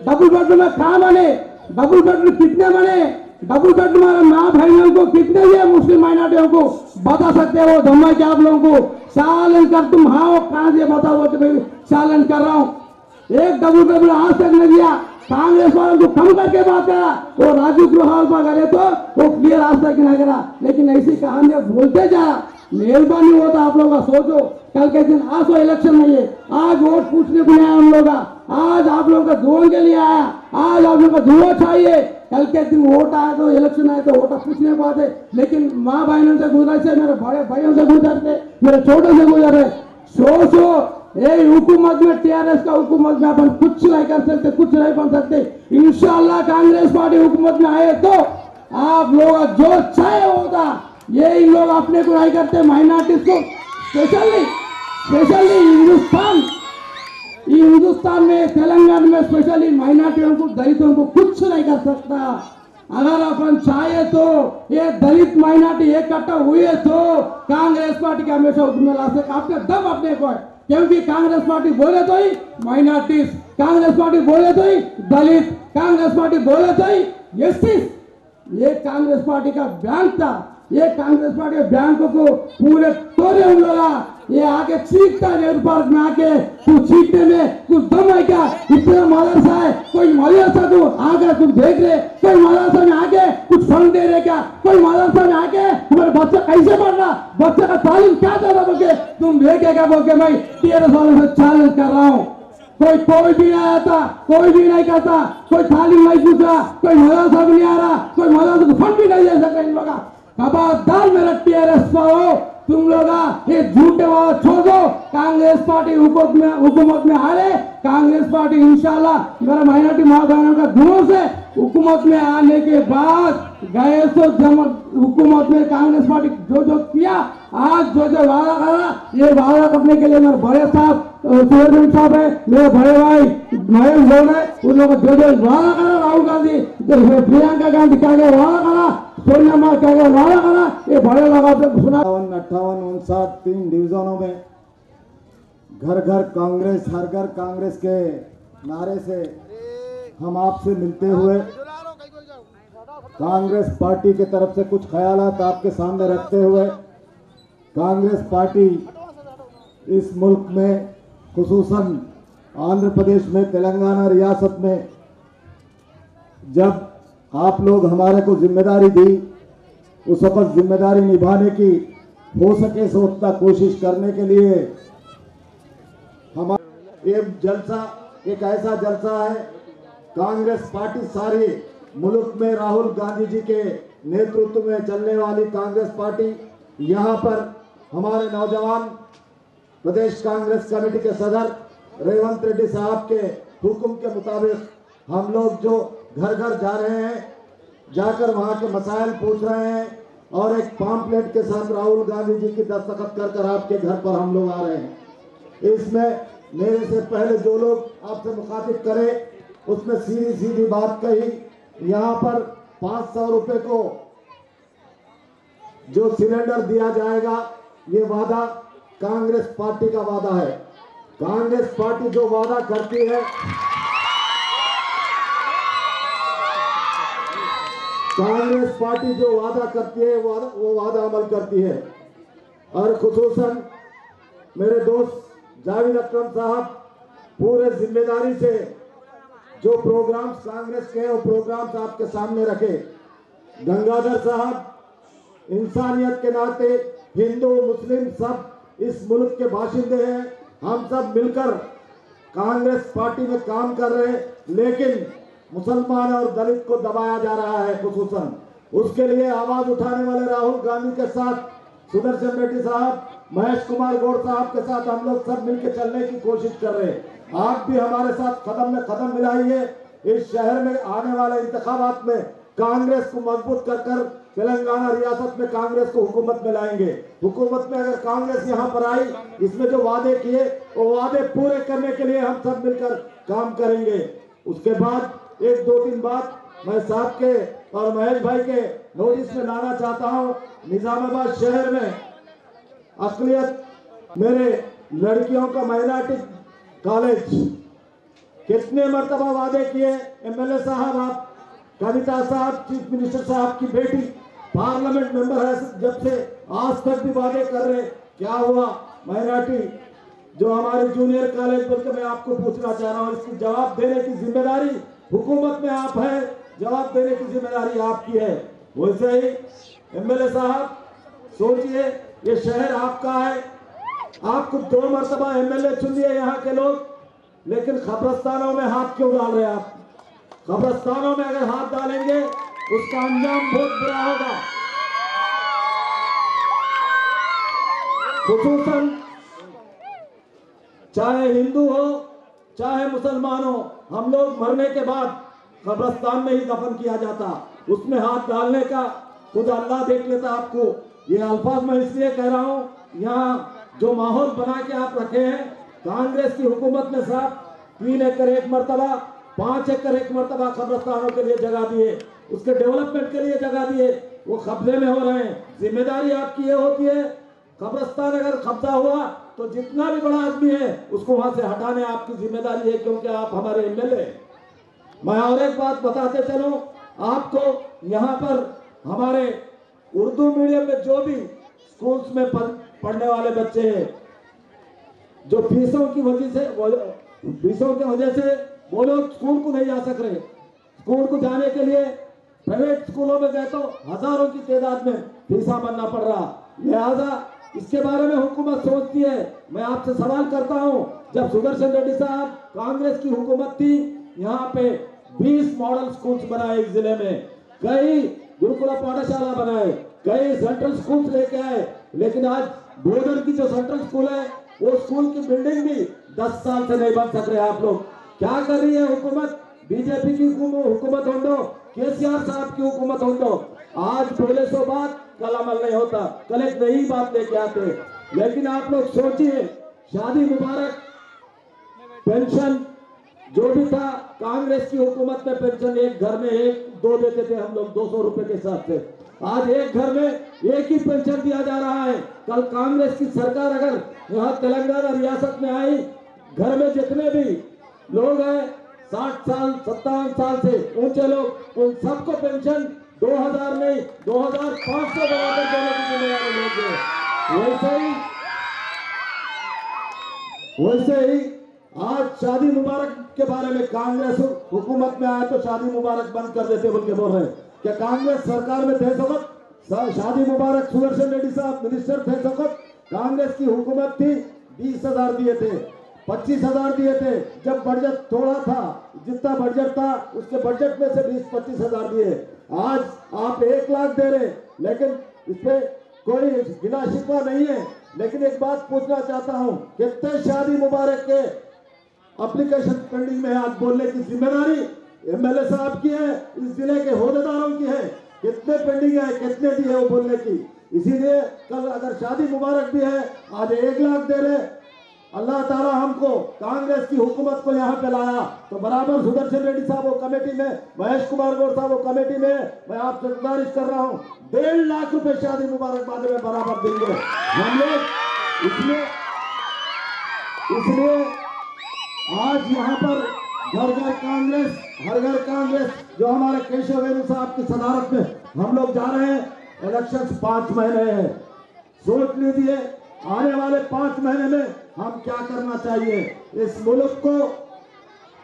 डबल बेडरूम में कहाँ बने, डबल बेडरूम कितने बने, डबल बेडरूम हमारे माँ भाइयों को कितने दिए, मुस्लिम माइनॉरिटियों को बता सकते हो? धम्मा क्या आप लोगों को चालन कर तुम हाँ कहाँ दिए बताओ? चालन कर रहा हूँ, एक डबल बेडरूम आज तक नहीं दिया। कांग्रेस वालों को कम करके बात करा, वो राजू गृहपाल पर करे तो वो क्लियर आज तक नहीं करा, लेकिन ऐसी कहानियां बोलते जा। मेहरबानी होता आप लोग का सोचो, कल के दिन आज तो इलेक्शन नहीं है, आज वोट पूछने को नहीं आया हम लोग, आज आप लोगों का दुआ के लिए आया, आज आप लोगों का दुआ चाहिए। कल के दिन वोट आया तो इलेक्शन आए तो वोट पूछने को आते, लेकिन माँ बहनों से गुजर से, मेरे बड़े भाइयों से गुजरते, मेरे छोटे से गुजर रहे। सोचो ये हुकूमत में, टीआरएस का हुकूमत में अपन कुछ नहीं कर सकते, कुछ नहीं बन सकते। इंशाल्लाह कांग्रेस पार्टी हुकूमत में आए तो आप लोग जो चाहे होगा, ये इन लोग अपने को नहीं करते, माइनॉरिटीज को स्पेशली हिंदुस्तान में, तेलंगाना में स्पेशली माइनॉरिटियों को, दलितों को कुछ नहीं कर सकता। अगर अपन चाहे तो ये दलित माइनॉरिटी इकट्ठा हुए तो कांग्रेस पार्टी के हमेशा हुक्म ला सकते, आपके दम अपने को है, क्योंकि कांग्रेस पार्टी बोले तो ही माइनॉरिटीज, कांग्रेस पार्टी बोले तो ही दलित, कांग्रेस पार्टी बोले तो ही एसटी। ये कांग्रेस पार्टी का बैंक था, ये कांग्रेस पार्टी के बैंक को पूरे तोड़े हम लोग। ये आके चीखता है नेहरू पार्क में आके, तू चीखने में कुछ दम है क्या? इतना मदरसा है, कोई मदरसा तू आके तुम देख रहे, कोई मदरसा में आके कुछ फंड दे रहे क्या? कोई मदरसा में आके तुम्हारे बच्चा कैसे पढ़ रहा, बच्चे का तालीम क्या कर रहा बोल के तुम देखेगा बोल के मैं 13 सालों से चैलेंज कर रहा हूँ। कोई भी नहीं आता, कोई भी नहीं करता, कोई तालीम नहीं पूछ रहा, कोई मदरसा भी नहीं आ रहा, कोई मदरसा को फंड भी नहीं दे सकता इन लोग। खबरदार मेरा टीआरएस वालों, तुम लोग ये झूठे वाला छोड़ दो। कांग्रेस पार्टी हुकूमत में आ रहे, कांग्रेस पार्टी इंशाल्लाह मेरा माइनॉरिटी माँ बहनों का दिनों से हुकूमत में आने के बाद गए तो जब हुकूमत में कांग्रेस पार्टी जो किया, आज जो वादा करा, ये वादा करने के लिए मेरे बड़े साहब सूर्यदेव साहब है, मेरे बड़े भाई महेश लोग है, उन लोगों को जो वादा करा, राहुल गांधी, प्रियंका गांधी क्या वादा करा, सोनिया माँ क्या वादा करा, ये बड़े लोग आपने सुना। 58, 59, 3 डिवीजनों में घर घर कांग्रेस, हर घर कांग्रेस के नारे से हम आपसे मिलते हुए कांग्रेस पार्टी की तरफ से कुछ ख्यालात आपके सामने रखते हुए, कांग्रेस पार्टी इस मुल्क में खुसूसन आंध्र प्रदेश में, तेलंगाना रियासत में जब आप लोग हमारे को जिम्मेदारी दी, उस वक्त जिम्मेदारी निभाने की हो सके सो उतना कोशिश करने के लिए हमारा ये जलसा एक ऐसा जलसा है। कांग्रेस पार्टी सारी मुल्क में राहुल गांधी जी के नेतृत्व में चलने वाली कांग्रेस पार्टी, यहाँ पर हमारे नौजवान प्रदेश कांग्रेस कमेटी के सदर रेवंत रेड्डी साहब के हुक्म के मुताबिक हम लोग जो घर घर जा रहे हैं, जाकर वहाँ के मसाइल पूछ रहे हैं और एक पम्पलेट के साथ राहुल गांधी जी की दस्तखत कर आपके घर पर हम लोग आ रहे हैं। इसमें मेरे से पहले जो लोग आपसे मुखातिब करे उसमें सीधी बात कही, यहाँ पर 500 रुपए को जो सिलेंडर दिया जाएगा, ये वादा कांग्रेस पार्टी का वादा है। कांग्रेस पार्टी जो वादा करती है, कांग्रेस पार्टी जो वादा करती है वो वादा अमल करती है। और खुसूसन मेरे दोस्त जावेद अकरम साहब पूरे जिम्मेदारी से जो प्रोग्राम्स कांग्रेस के हैं वो प्रोग्राम्स आपके सामने रखे। गंगाधर साहब इंसानियत के नाते हिंदू मुस्लिम सब इस मुल्क के बाशिंदे हैं, हम सब मिलकर कांग्रेस पार्टी में काम कर रहे हैं, लेकिन मुसलमान और दलित को दबाया जा रहा है। खुसूसन उसके लिए आवाज उठाने वाले राहुल गांधी के साथ सुदर्शन रेड्डी साहब, महेश कुमार गौड़ साहब के साथ हम लोग सब मिलकर चलने की कोशिश कर रहे हैं। आप भी हमारे साथ कदम में कदम मिलाइए। इस शहर में आने वाले इंतखाबात में कांग्रेस को मजबूत कर तेलंगाना रियासत में कांग्रेस को हुकूमत में लाएंगे। हुकूमत में अगर कांग्रेस यहाँ पर आई, इसमें जो वादे किए वो वादे पूरे करने के लिए हम सब मिलकर काम करेंगे। उसके बाद एक दो तीन बात मैं साहब के और महेश भाई के नोटिस में लाना चाहता हूँ। निजामाबाद शहर में अकलियत मेरे लड़कियों का माइनॉरिटी कॉलेज कितने मर्तबा वादे किए एमएलए साहब, आप कविता साहब चीफ मिनिस्टर साहब की बेटी पार्लियामेंट मेंबर है, जब से आज तक भी वादे कर रहे, क्या हुआ? माइनॉरिटी जो हमारे जूनियर कॉलेज बल्कि मैं आपको पूछना चाह रहा हूँ, इसकी जवाब देने की जिम्मेदारी हुकूमत में आप है, जवाब देने की जिम्मेदारी आपकी है। वैसे ही एमएलए साहब सोचिए, ये शहर आपका है, आपको 2 मरतबा एमएलए चुन लिए यहाँ के लोग, लेकिन कब्रिस्तानों में हाथ क्यों डाल रहे हैं आप? कब्रिस्तानों में अगर हाथ डालेंगे उसका अंजाम बहुत बुरा होगा। खुसूसन चाहे हिंदू हो चाहे मुसलमान हो, हम लोग मरने के बाद कब्रिस्तान में ही दफन किया जाता, उसमें हाथ डालने का खुद अल्लाह देख लेता आपको। ये अल्फाज मैं इसलिए कह रहा हूँ, यहाँ जो माहौल बना के आप रखे हैं, कांग्रेस की हुकूमत ने साहब 3 एकड़ 1 मरतबा, 5 एकड़ 1 मरतबा कब्रिस्तानों के लिए जगह दिए, उसके डेवलपमेंट के लिए जगह दिए, वो कब्जे में हो रहे हैं। जिम्मेदारी आपकी ये होती है, कब्रिस्तान अगर कब्जा हुआ तो जितना भी बड़ा आदमी है उसको वहां से हटाने आपकी जिम्मेदारी है, क्योंकि आप हमारे एमएलए। मैं और एक बात बताते चलूं आपको, यहाँ पर हमारे उर्दू मीडियम में जो भी स्कूल्स में पढ़ने वाले बच्चे हैं, जो फीसों की वजह से वो लोग स्कूल को नहीं जा सक रहे, स्कूल को जाने के लिए प्राइवेट स्कूलों में गए तो हजारों की तादाद में फीसा भरना पड़ रहा। लिहाजा इसके बारे में हुकूमत सोचती है। मैं आपसे सवाल करता हूं, जब सुदर्शन रेड्डी साहब कांग्रेस की हुकूमत थी, यहाँ पे 20 मॉडल स्कूल्स बनाए इस जिले में, कई गुरुकुला पाठशाला बनाए, कई सेंट्रल स्कूल्स लेके आए, लेकिन आज बोर्डर की जो सेंट्रल स्कूल है वो स्कूल की बिल्डिंग भी 10 साल से नहीं बन सक रहे। आप लोग क्या कर रही है हुकूमत? बीजेपी की हुकूमत हो दो, केसीआर साहब की हुकूमत हो दो, आज बोले सो बात कल अमल नहीं होता, कल एक नई बात लेके आते। लेकिन आप लोग सोचिए, शादी मुबारक पेंशन जो भी था, कांग्रेस की हुकूमत में पेंशन एक घर में 1-2 देते थे हम लोग 200 रुपए के हिसाब से, आज एक घर में एक ही पेंशन दिया जा रहा है। कल कांग्रेस की सरकार अगर यहाँ तेलंगाना रियासत में आई, घर में जितने भी लोग हैं 60 साल 57 साल से ऊंचे लोग, उन सबको पेंशन 2000 नहीं 2500 बराबर देने की जिम्मेदारी लेंगे। वैसे ही आज शादी मुबारक के बारे में कांग्रेस हुकूमत में आया तो शादी मुबारक बंद कर देते बोल के बोल रहे हैं। क्या कांग्रेस सरकार में थे वक्त शादी मुबारक सुदर्शन रेड्डी साहब मिनिस्टर थे वक्त कांग्रेस की हुकूमत थी, 20,000 दिए थे, 25,000 दिए थे। जब बजट थोड़ा था, जितना बजट था उसके बजट में से 20-25,000 दिए। आज आप 1 लाख दे रहे, लेकिन इस पे कोई गिला शिकवा नहीं है। लेकिन एक बात पूछना चाहता हूं, कितने शादी मुबारक के एप्लीकेशन पेंडिंग में है? आज बोलने की जिम्मेदारी एमएलए साहब की है, इस जिले के होदेदारों की है। कितने पेंडिंग है, कितने दी है वो बोलने की। इसीलिए कल अगर शादी मुबारक भी है, आज 1 लाख दे रहे। अल्लाह ताला हमको कांग्रेस की हुकूमत को यहाँ पे लाया तो बराबर सुदर्शन रेड्डी साहब वो कमेटी में, महेश कुमार गौर साहब वो कमेटी में, मैं आपसे गुजारिश कर रहा हूँ 1.5 लाख रुपए शादी मुबारक बाद में बराबर देंगे हम लोग। इसलिए आज यहाँ पर घर घर कांग्रेस, हर घर कांग्रेस, जो हमारे केशव वेणु साहब की सदारत में हम लोग जा रहे हैं। इलेक्शन 5 महीने हैं, सोच लीजिए आने वाले 5 महीने में हम क्या करना चाहिए। इस मुल्क को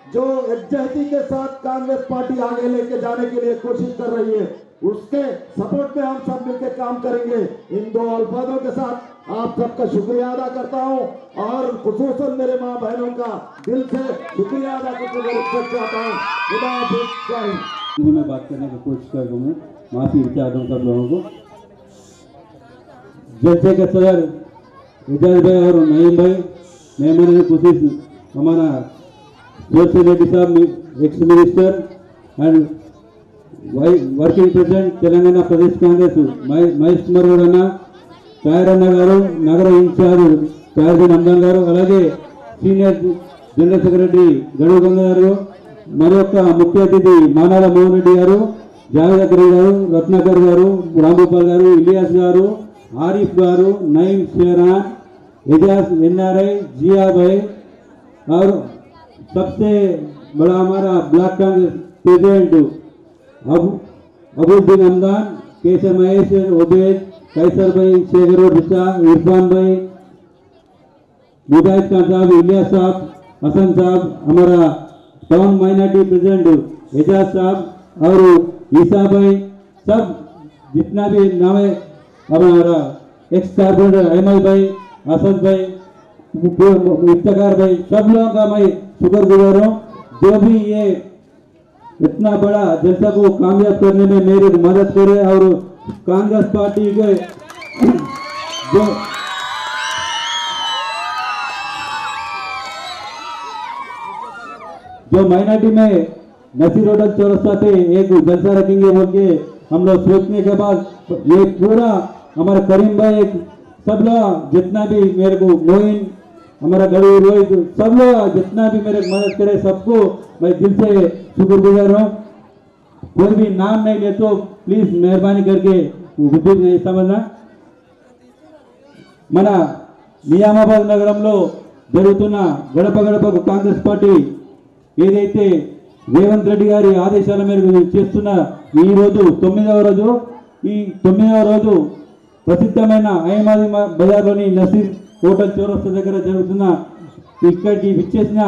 जो एकजहती के साथ कांग्रेस पार्टी आगे लेके जाने के लिए कोशिश कर रही है, उसके सपोर्ट में हम सब मिलकर काम करेंगे। इन 2 अल्फाजों के साथ आप सबका शुक्रिया अदा करता हूं और खुसूसन मेरे माँ बहनों का दिल से शुक्रिया अदा करना चाहता हूँ। खुदा हाफिज़। मैं बात करने की कोशिश कर रहा हूँ, माफी चाहता हूँ सब लोगों को। जलसे के सदर एजाज भाई और नईम भाई, मेहमान ने कोशिश हमारा सुदर्शन रेड्डी साहब ex minister and working president Telangana Pradesh Congress Mahesh Kumar Goud అన్న, కాయరన్న గారు, నగర ఇన్ఛార్జ్ కాయర్దీన్ అమ్దాన్ గారు, అలాగే సీనియర్ జనరల్ సెక్రటరీ గడువు గంగ గారు, మరొక ముఖ్య అతిథి మానాల మోహన్ రెడ్డి గారు, జావేద్ అక్రమ్ గారు, రత్నాకర్ గారు, రాంగోపాల్ గారు, ఇలియాస్ గారు, आरिफ गारू, नईम शेरान, एजाज NRI, जिया भाई और सबसे बड़ा हमारा ब्लॉक कांग्रेस प्रेसिडेंट अबुद्दीन हमदान, केसर महेश, उबैद, कैसर भाई, शेखर बिस्सा, इरफान भाई, मुजाहिद खान साहब, इलियास साहब, हसन साहब, हमारा टाउन माइनॉरिटी प्रेसिडेंट एजाज साहब और ईसा भाई, सब जितना भी नाम है, हमारा एक्स कारपोरेटर अहमद भाई, असद भाई, इफ्तिकार भाई, सब लोगों का मैं शुक्रगुजार हूँ जो भी ये इतना बड़ा जलसा को कामयाब करने में मेरी मदद करे। और कांग्रेस पार्टी के जो माइनॉरिटी में नसीर होटल चौरस्ता पे एक जलसा रखेंगे बोल के हम लोग सोचने के बाद ये पूरा हमारा करीम भाई, सब लोग जितना भी मेरे को मोइन, हमारा गढ़ी रोहित, सब लोग जितना भी मेरे मदद करे सबको मैं दिल से शुक्रगुजार हूँ। कोई भी नाम नहीं ले तो प्लीज मेहरबानी करके बुद्धि नहीं समझना। మన నియామాబాద్ నగరంలో జరుగుతున్న గడప గడపకు కాంగ్రెస్ పార్టీ ఏదైతే రేవంత్ రెడ్డి గారి ఆదేశాల మేరకు చేస్తున్న ఈ రోజు 9వ రోజు, ఈ 9వ రోజు ప్రసిద్ధమైన అహ్మదీ బజార్లోని నసీర్ హోటల్ చౌరస్తా దగ్గర జరుగుతున్న ఇక్కడికి విచ్చేసిన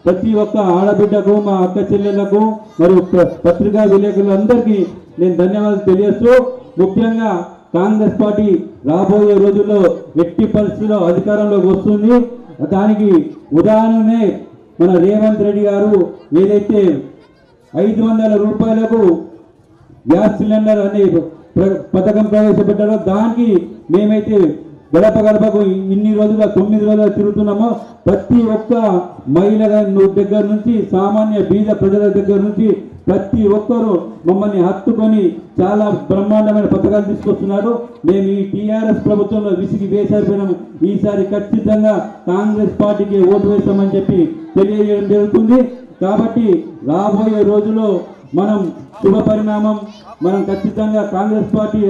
ప్రతి ఒక్క ఆడబిడ్డకు, మా అక్క చెల్లెళ్లకు మరియు పత్రికా విలేకరులందరికీ నేను ధన్యవాదాలు తెలియజేస్తూ, ముఖ్యంగా కాంగ్రెస్ పార్టీ రాబోయే రోజుల్లో ఎట్టి పరిస్థితుల్లో అధికారంలోకి వస్తుంది. దానికి ఉదాహరణనే మన రేవంత్ రెడ్డి గారు ఏదైతే 500 రూపాయలకు గ్యాస్ సిలిండర్ అనే పథకం ప్రవేశపెట్టారో దానికి మేమైతే గడప గడపకు ఇన్ని రోజుల 9 రోజులు తిరుగుతున్నామో ప్రతి ఒక్క మహిళ దగ్గర నుంచి సామాన్య బీద ప్రజల దగ్గర నుంచి ప్రతి ఒక్కరూ మమ్మల్ని హత్తుకొని చాలా బ్రహ్మాండమైన పథకాలు తీసుకొస్తున్నారు. మేము ఈ టీఆర్ఎస్ ప్రభుత్వంలో విసిగి వేసారిపోయినాము. ఈసారి ఖచ్చితంగా కాంగ్రెస్ పార్టీకి ఓటు వేస్తామని చెప్పి తెలియజేయడం జరుగుతుంది. కాబట్టి రాబోయే రోజుల్లో మనం శుభ పరిణామం, మనం ఖచ్చితంగా కాంగ్రెస్ పార్టీ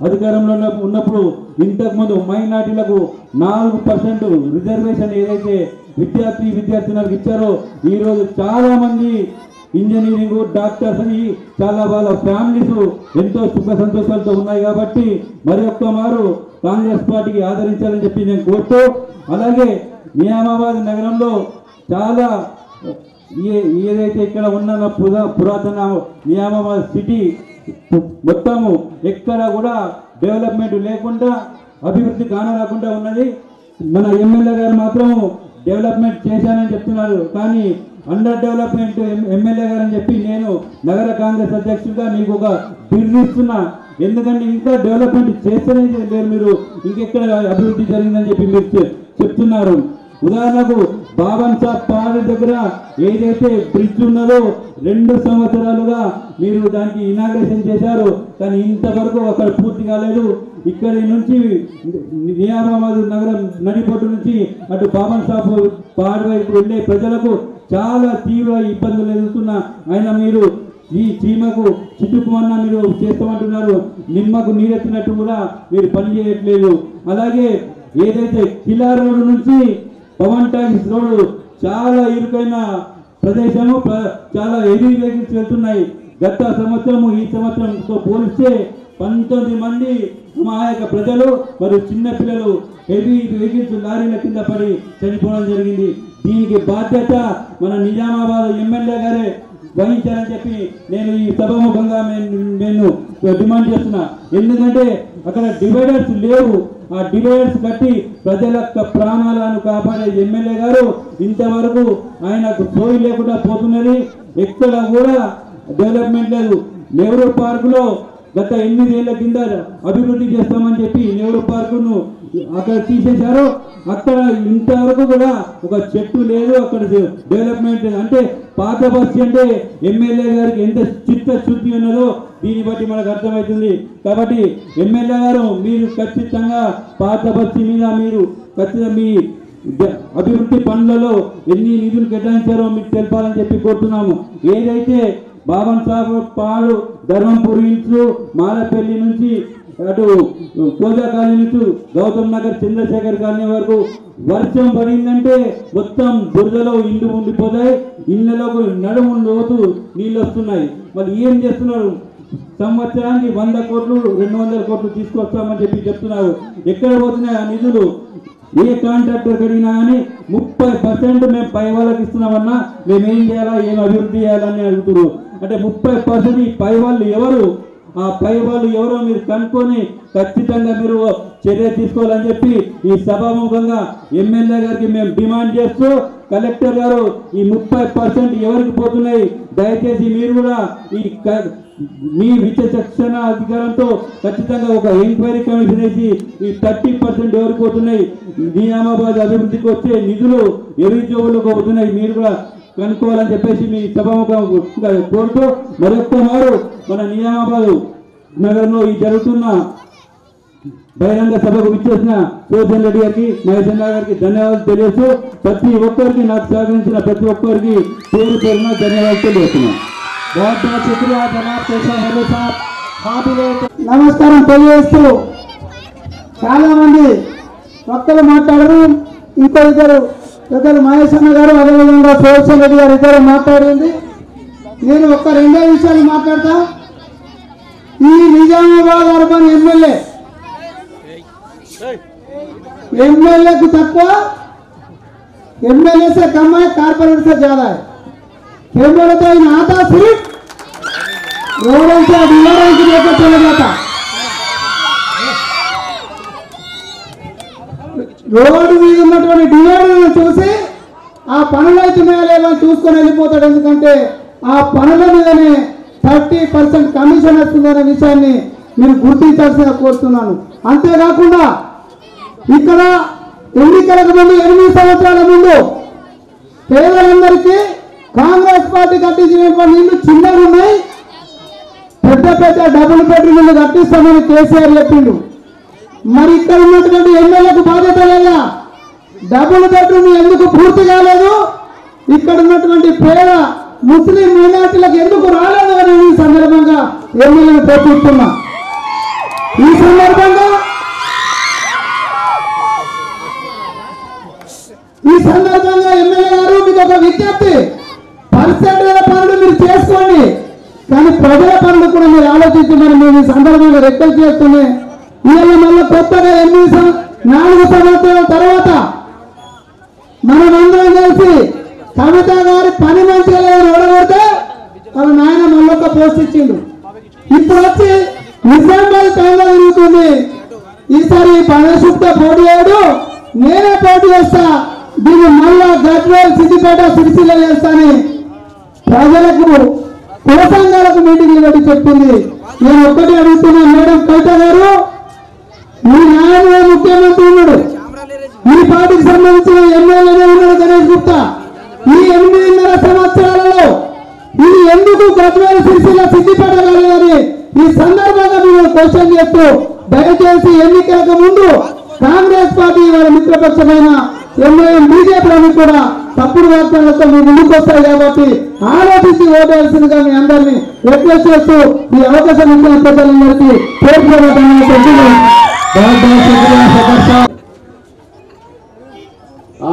అధికారంలో ఉన్నప్పుడు ఇంతకుముందు మైనార్టీలకు 4% రిజర్వేషన్ ఏదైతే విద్యార్థినులకు ఇచ్చారో ఈరోజు చాలా మంది ఇంజనీరింగ్, డాక్టర్స్ అని చాలా వాళ్ళ ఫ్యామిలీస్ ఎంతో సుఖ సంతోషాలతో ఉన్నాయి. కాబట్టి మరి ఒక్క మారు కాంగ్రెస్ పార్టీకి ఆదరించాలని చెప్పి నేను కోరుతూ, అలాగే నియామాబాద్ నగరంలో చాలా ఏదైతే ఇక్కడ ఉన్న పురాతన నియామాబాద్ సిటీ మొత్తము ఎక్కడ కూడా డెవలప్మెంట్ లేకుండా, అభివృద్ధి కానరాకుండా ఉన్నది. మన ఎమ్మెల్యే గారు మాత్రం డెవలప్మెంట్ చేశానని చెప్తున్నారు, కానీ అండర్ డెవలప్మెంట్ ఎమ్మెల్యే గారు అని చెప్పి నేను నగర కాంగ్రెస్ అధ్యక్షుడిగా మీకు ఒక బిర్నిస్తున్నా. ఎందుకంటే ఇంకా డెవలప్మెంట్ చేస్తేనే లేరు మీరు, ఇంకెక్కడ అభివృద్ధి జరిగిందని చెప్పి మీరు చెప్తున్నారు. ఉదాహరణకు బాబన్ సాబ్ పహాడ్ దగ్గర ఏదైతే బ్రిడ్జ్ ఉన్నదో 2 సంవత్సరాలుగా మీరు దానికి ఇనాగ్రేషన్ చేశారు, కానీ ఇంతవరకు అక్కడ పూర్తి కాలేదు. ఇక్కడి నుంచి నియామాబాద్ నగరం నడిపొట్టు నుంచి అటు బాబన్ సాబ్ పహాడ్ వైపు వెళ్ళే ప్రజలకు చాలా తీవ్ర ఇబ్బందులు ఎదుర్కొన్న ఆయన మీరు ఈ చీమకు చిట్టుకుమన్నా మీరు చేస్తామంటున్నారు, నిమ్మకు నీరెత్తినట్టు కూడా మీరు పని చేయట్లేదు. అలాగే ఏదైతే కిలా రోడ్డు నుంచి పవన్ టాకీస్ రోడ్డు చాలా ఇరుకైన ప్రదేశము, చాలా హెవీ వెహికల్స్ వెళ్తున్నాయి. గత సంవత్సరము ఈ సంవత్సరంతో పోలిస్తే 19 మంది మా యొక్క ప్రజలు మరియు చిన్నపిల్లలు హెవీ వెహికల్స్ లారీల కింద పడి చనిపోవడం జరిగింది. దీనికి బాధ్యత మన నిజామాబాద్ ఎమ్మెల్యే గారే వహించాలని చెప్పి నేను ఈ సభాముఖంగా నేను డిమాండ్ చేస్తున్నా. ఎందుకంటే అక్కడ డివైడర్స్ లేవు, ఆ డివైడర్స్ కట్టి ప్రజల ప్రాణాలను కాపాడే ఎమ్మెల్యే గారు ఇంతవరకు ఆయనకు సోయి లేకుండా పోతున్నది. ఎక్కడ కూడా డెవలప్మెంట్ లేదు. నెహ్రూ పార్కులో గత 8 ఏళ్ల కింద అభివృద్ధి చేస్తామని చెప్పి నెహ్రూ పార్కును అక్కడ తీసేశారు. అక్కడ ఇంతవరకు కూడా ఒక చెట్టు లేదు, అక్కడ డెవలప్మెంట్ అంటే పాత బస్సు అంటే ఎమ్మెల్యే గారికి ఎంత చిత్తశుద్ధి ఉన్నదో దీన్ని బట్టి మనకు అర్థమవుతుంది. కాబట్టి ఎమ్మెల్యే గారు మీరు ఖచ్చితంగా పాత బస్సు మీద మీరు ఖచ్చితంగా మీ అభివృద్ధి పనులలో ఎన్ని నిధులు కేటాయించారో మీకు తెలపాలని చెప్పి కోరుతున్నాము. ఏదైతే బాబన్ సాబ్ పాడు ధర్మంపూర్ హిల్స్, మాలపల్లి నుంచి అటు కోజా కాలనీ నుంచి గౌతమ్ నగర్, చంద్రశేఖర్ కాలనీ వరకు వర్షం పడిందంటే మొత్తం బురదలో ఇల్లు ఉండిపోతాయి, ఇళ్ళలోకి నడుము లోతు నీళ్ళు వస్తున్నాయి. మరి ఏం చేస్తున్నారు? సంవత్సరానికి 100 కోట్లు 200 కోట్లు తీసుకొస్తామని చెప్పి చెప్తున్నారు. ఎక్కడ పోతున్నాయి ఆ నిధులు? ఏ కాంట్రాక్టర్ అడిగినా కానీ 30% మేము పై వాళ్ళకి ఇస్తున్నామన్నా మేము ఏం చేయాలా, ఏం అభివృద్ధి చేయాలని అడుగుతున్నారు. అంటే 30% ఈ పై వాళ్ళు ఎవరు? ఆ పై వాళ్ళు ఎవరో మీరు కనుక్కొని ఖచ్చితంగా మీరు చర్య తీసుకోవాలని చెప్పి ఈ సభాముఖంగా ఎమ్మెల్యే గారికి మేము డిమాండ్ చేస్తూ, కలెక్టర్ గారు ఈ 30% ఎవరికి పోతున్నాయి దయచేసి మీరు కూడా మీ విచక్షణ అధికారంతో ఖచ్చితంగా ఒక ఎంక్వైరీ కమిషన్ వేసి ఈ 30% ఎవరికి పోతున్నాయి, నిజామాబాద్ అభివృద్ధికి వచ్చే నిధులు ఎవరి జోబులకు పోతున్నాయి మీరు కూడా కనుక్కోవాలని చెప్పేసి మీ సభాముఖం కోరుతూ మరొక్కమారు మన నిజామాబాద్ నగరంలో ఈ జరుగుతున్న బహిరంగ సభకు విచ్చేసిన సుదర్శన్ రెడ్డి గారికి, మహేష్ అన్న గారికి ధన్యవాదాలు తెలియజేస్తూ ప్రతి ఒక్కరికి నాకు సహకరించిన ప్రతి ఒక్కరికి పేరు పేరున ధన్యవాదాలు తెలియజేస్తున్నాను. बहुत बहुत शुक्रिया जनाब केशव हेलो साहब. నమస్కారం తెలియజేస్తూ చాలా మంది వక్తలు మాట్లాడారు. ఇంకో ఇద్దరు మహేష్ అన్న గారు, అదేవిధంగా సుదర్శన్ రెడ్డి గారు ఇద్దరు మాట్లాడింది. నేను ఒక్క 2 విషయాలు మాట్లాడతా. ఈ నిజామాబాద్ అర్బన్ एमएलए को तत्व एमएलए से कम है, कारपोरेट से ज्यादा है. खेमों तो इन आता सिर्फ रोड से डिवाइडर की लेकर चला जाता. రోడ్డు మీద ఉన్నటువంటి డివైడర్లను చూసి ఆ పనులు అవుతున్నాయా లేవో చూసుకొని వెళ్ళిపోతాడు. ఎందుకంటే ఆ పనుల మీదనే 30% కమిషన్ వస్తుందనే విషయాన్ని మీరు గుర్తించాల్సిందిగా కోరుతున్నాను. అంతేకాకుండా ఇక్కడ ఎన్నికలకు ముందు 8 సంవత్సరాల ముందు పేదలందరికీ కాంగ్రెస్ పార్టీ కట్టించినటువంటి ఇల్లు చిన్నగా ఉన్నాయి, పెద్ద పెద్ద డబుల్ బెడ్రూమ్ ఇల్లు కట్టిస్తామని కేసీఆర్ చెప్పిండు. మరి ఇక్కడ ఉన్నటువంటి ఎమ్మెల్యేకు బాధ్యత లేదా? డబుల్ బెడ్రూమ్ ఎందుకు పూర్తి కాలేదు? ఇక్కడ ఉన్నటువంటి పేద ముస్లిం మైనార్టీలకు ఎందుకు రాలేదు అని ఈ సందర్భంగా ఎమ్మెల్యేను ప్రశ్నిస్తున్నా. ఈ సందర్భంగా ఎమ్మెల్యే గారు మీకు ఒక విజ్ఞప్తి, పర్సెంటేజ్ పనులు మీరు చేసుకోండి, కానీ ప్రజల పనులు కూడా మీరు ఆలోచించమని మేము ఈ సందర్భంగా రిక్వెస్ట్ చేస్తూనే ఇవాళ మళ్ళీ కొత్తగా 4 సంవత్సరాల తర్వాత మనమందరం కలిసి కవిత గారి పని మంచిగా లేదని ఓడగొడితే వాళ్ళ నాయన మళ్ళొక్క పోస్ట్ ఇచ్చిండు. ఇప్పుడు వచ్చి నిజామాబాద్ టైంలో తిరుగుతుంది. ఈసారి పనశుక్తో పోటీ చేయడు, నేనే పోటీ చేస్తా, దీన్ని మళ్ళా గజ్వేల్, సిద్దిపేట, సిరిసిల్ల చేస్తానని ప్రజలకు కుల సంఘాలకు మీటింగ్లు పెట్టి చెప్తుంది. నేను ఒక్కటి అడుగుతున్నా, మేడం కవిత గారు, మీ నాయన ముఖ్యమంత్రి ఉన్నాడు, మీ పార్టీకి సంబంధించిన ఎమ్మెల్యేనే ఉన్నాడు గణేష్ గుప్తా. ఈ 8.5 సంవత్సరాలలో ఇది ఎందుకు గజ్వేల్, సిరిసిల్ల, సిద్దిపేట కాలేదని ఈ సందర్భంగా మీరు క్వశ్చన్ చేస్తూ, దయచేసి ఎన్నికలకు ముందు కాంగ్రెస్ పార్టీ వారి మిత్రపక్షమైన ఎంఐఎం బీజేపీలను కూడా తప్పుడు వాగ్దానాలతో మీ ముందుకు వస్తాయి కాబట్టి ఆలోచించి ఓటేయాల్సిందిగా మీ అందరినీ రిక్వెస్ట్ చేస్తూ ఈ అవకాశం ఇచ్చిన ప్రజలందరికీ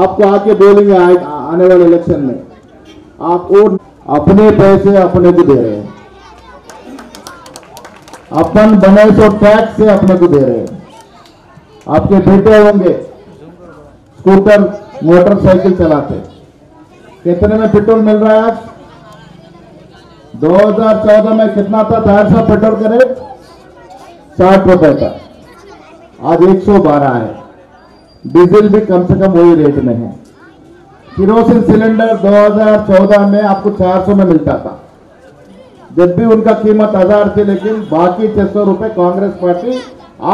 आपको आके बोलेंगे आने वाले इलेक्शन में आप वोट अपने पैसे अपने को दे रहे हैं, अपन बने तो टैक्स से अपने को दे रहे हैं. आपके बेटे होंगे स्कूटर मोटरसाइकिल चलाते, कितने में पेट्रोल मिल रहा है आज? 2014 में कितना था? 400 पेट्रोल करे 60 रुपए का, आज 112 है. डीजल भी कम से कम वही रेट में है. किरोसिन सिलेंडर 2014 में आपको 400 में मिलता था, जब भी उनका कीमत 1000 थी, लेकिन बाकी 600 रुपए कांग्रेस पार्टी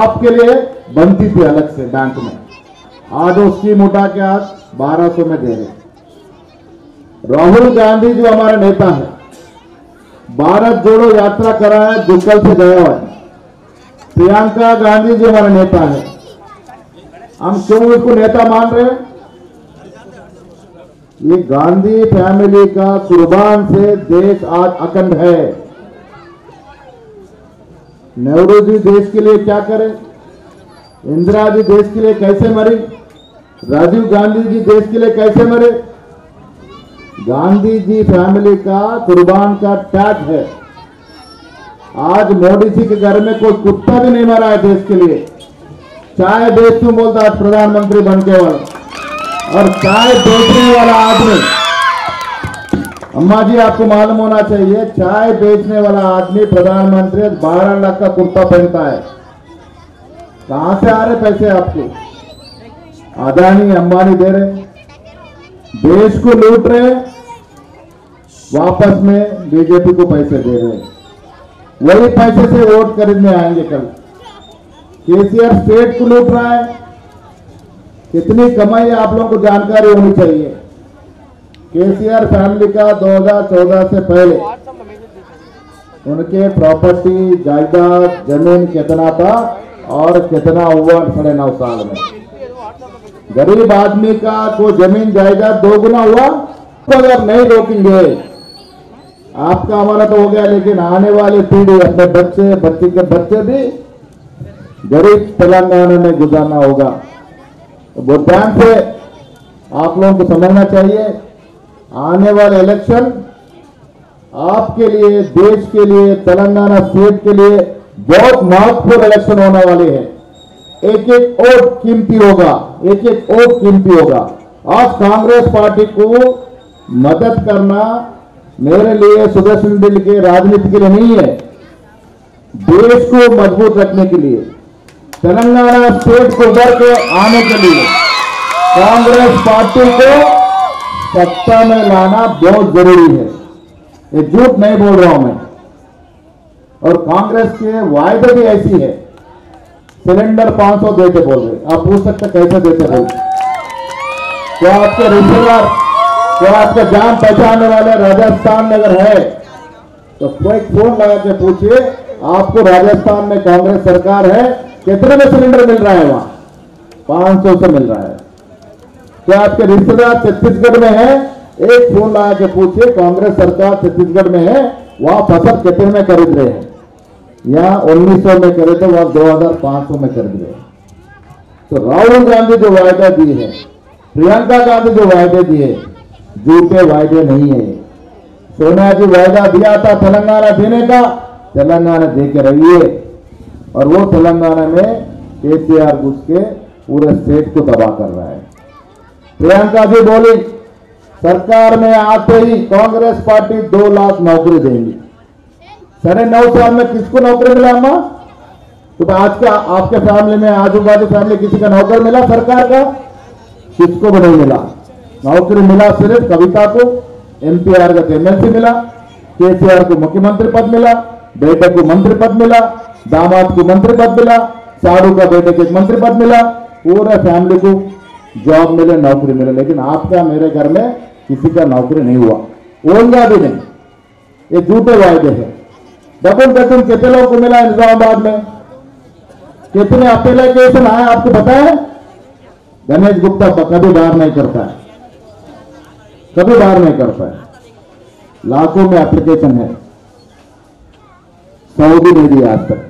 आपके लिए बनती थी अलग से बैंक में. आज वो स्कीम उठा के आज 1200 में दे रहे. राहुल गांधी जो हमारा नेता है, भारत जोड़ो यात्रा करा है, जुक्कल से गया हुआ है. प्रियंका गांधी जो हमारा नेता है, हम क्यों उसको नेता मान रहे हैं? ये गांधी फैमिली का कुर्बान से देश आज अखंड है. नेहरू जी देश के लिए क्या करे, इंदिरा जी देश के लिए कैसे मरी, राजीव गांधी जी देश के लिए कैसे मरे? गांधी जी फैमिली का कुर्बान का टैग है। आज मोदी जी के घर में कोई कुत्ता भी नहीं मरा है देश के लिए। चाय बेचूं बोलता आज प्रधानमंत्री बनके वाला, और चाय बेचने वाला आदमी, अम्मा जी आपको मालूम होना चाहिए, चाय बेचने वाला आदमी प्रधानमंत्री 12 लाख का कुर्ता पहनता है। कहां से आ रहे पैसे आपको? अदानी अंबानी दे रहे, देश को लूट रहे, वापस में बीजेपी को पैसे दे रहे। वही पैसे से वोट खरीदने आएंगे कल। केसीआर स्टेट को लूट रहा है। कितनी कमाई है आप लोगों को जानकारी होनी चाहिए। केसीआर फैमिली का 2014 से पहले उनके प्रॉपर्टी जायदाद जमीन कितना था और कितना हुआ 9.5 साल में? गरीब आदमी का कोई जमीन जायदाद 2 गुना हुआ। तो अगर नहीं रोकेंगे, आपका हमारा तो हो गया, लेकिन आने वाली पीढ़ी, अपने बच्चे बच्चे के बच्चे भी गरीब तेलंगाना में गुजारना होगा। तो बहुत ध्यान से आप लोगों को समझना चाहिए, आने वाले इलेक्शन आपके लिए, देश के लिए, तेलंगाना स्टेट के लिए बहुत महत्वपूर्ण इलेक्शन होने वाले हैं। एक एक वोट कीमती होगा, एक एक वोट कीमती होगा। आज कांग्रेस पार्टी को मदद करना मेरे लिए सुदर्शन बिल के राजनीति के लिए नहीं है, देश को मजबूत रखने के लिए, तेलंगाना स्टेट को उभर के आने के लिए कांग्रेस पार्टी को सत्ता में लाना बहुत जरूरी है। ये झूठ नहीं बोल रहा हूं मैं। और कांग्रेस के वायदे भी ऐसी है, सिलेंडर 500 देते बोल रहे। आप पूछ सकते कैसे देते बोल? क्या आपके रिश्तेदार, क्या आपका जान पहचानने वाले राजस्थान में अगर है तो कोई फोन लगा के पूछिए, आपको राजस्थान में कांग्रेस सरकार है, कितने में सिलेंडर मिल रहा है? वहां 500 से मिल रहा है। क्या आपके रिश्तेदार छत्तीसगढ़ में है? एक फोन लगा के पूछिए, कांग्रेस सरकार छत्तीसगढ़ में है, वहां फसल कितने में खरीद रहे हैं? यहाँ 1900 में खरीदे, वहां 2500 में खरीद रहे हैं। तो राहुल गांधी जो वायदा दिए है, प्रियंका गांधी जो वायदे दिए, झूठे वायदे नहीं है। सोनिया जी वायदा दिया था तेलंगाना देने का, तेलंगाना दे के रही है, और वो तेलंगाना में केसीआर घुस के पूरे स्टेट को तबाह कर रहा है। प्रियंका जी बोली सरकार में आते ही कांग्रेस पार्टी 2 लाख नौकरी देंगी। 9.5 साल में किसको नौकरी मिला अम्मा? तो आज का आपके फैमिली में, आजू बाजू फैमिली किसी का नौकरी मिला सरकार का? किसको भी नहीं मिला। नौकरी मिला सिर्फ कविता को, एमपीआर का एमएलसी मिला, केसीआर को मुख्यमंत्री पद मिला, बेटे को मंत्री पद मिला, दामाद को मंत्री पद मिला, साड़ू का बेटे को मंत्री पद मिला, पूरा फैमिली को जॉब मिले, नौकरी मिले। लेकिन आपका, मेरे घर में किसी का नौकरी नहीं हुआ, होगा भी नहीं। ये झूठे वायदे हैं। डबल बेडरूम कितने लोगों को मिला निजामाबाद में? कितने एप्लीकेशन आए आपको पता है? गणेश गुप्ता कभी बाहर नहीं करता है, कभी बाहर नहीं करता है। लाखों में एप्लीकेशन है, 100 भी नहीं दिया आज तक।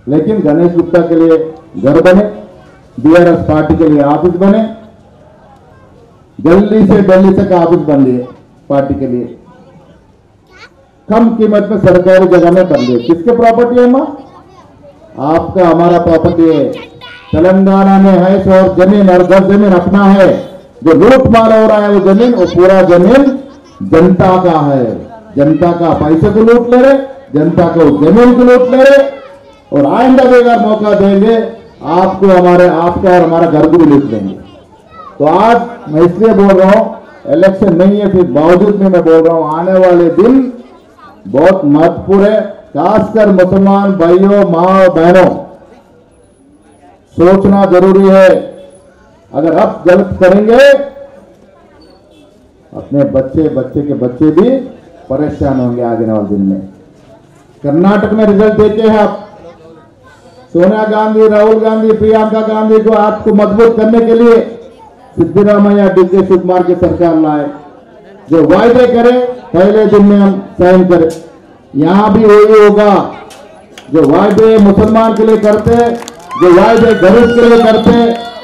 लेकिन गणेश गुप्ता के लिए घर बने, बीआरएस पार्टी के लिए ऑफिस बने, दिल्ली से दिल्ली तक ऑफिस बन लिए पार्टी के लिए, कम कीमत में सरकारी जगह में बन लिए। किसके प्रॉपर्टी है मां? आपका, हमारा प्रॉपर्टी है। तेलंगाना में है सौ जमीन और 10 जमीन अपना है। जो लूट मार हो रहा है वो जमीन, वो पूरा जमीन जनता का है। जनता का पैसे को लूट ले रहे, जनता को जमीन को लूट ले रहे, और आइंदा भी अगर मौका देंगे आपको, हमारे, आपका और हमारा घर को भी लूट लेंगे। तो आज मैं इसलिए बोल रहा हूं, इलेक्शन नहीं है, फिर बावजूद भी मैं बोल रहा हूं, आने वाले दिन बहुत महत्वपूर्ण है। खासकर मुसलमान भाइयों, माँ बहनों, सोचना जरूरी है। अगर आप गलत करेंगे, अपने बच्चे, बच्चे के बच्चे भी परेशान होंगे आगे वाले दिन में। कर्नाटक में रिजल्ट देते हैं आप। सोनिया गांधी, राहुल गांधी, प्रियंका गांधी को आपको मजबूत करने के लिए सिद्धरामैया, डीके शिवकुमार की सरकार लाए। जो वायदे करे पहले दिन में हम साइन करें। यहां भी वही होगा। जो वायदे मुसलमान के लिए करते, जो वायदे गरीब के लिए करते,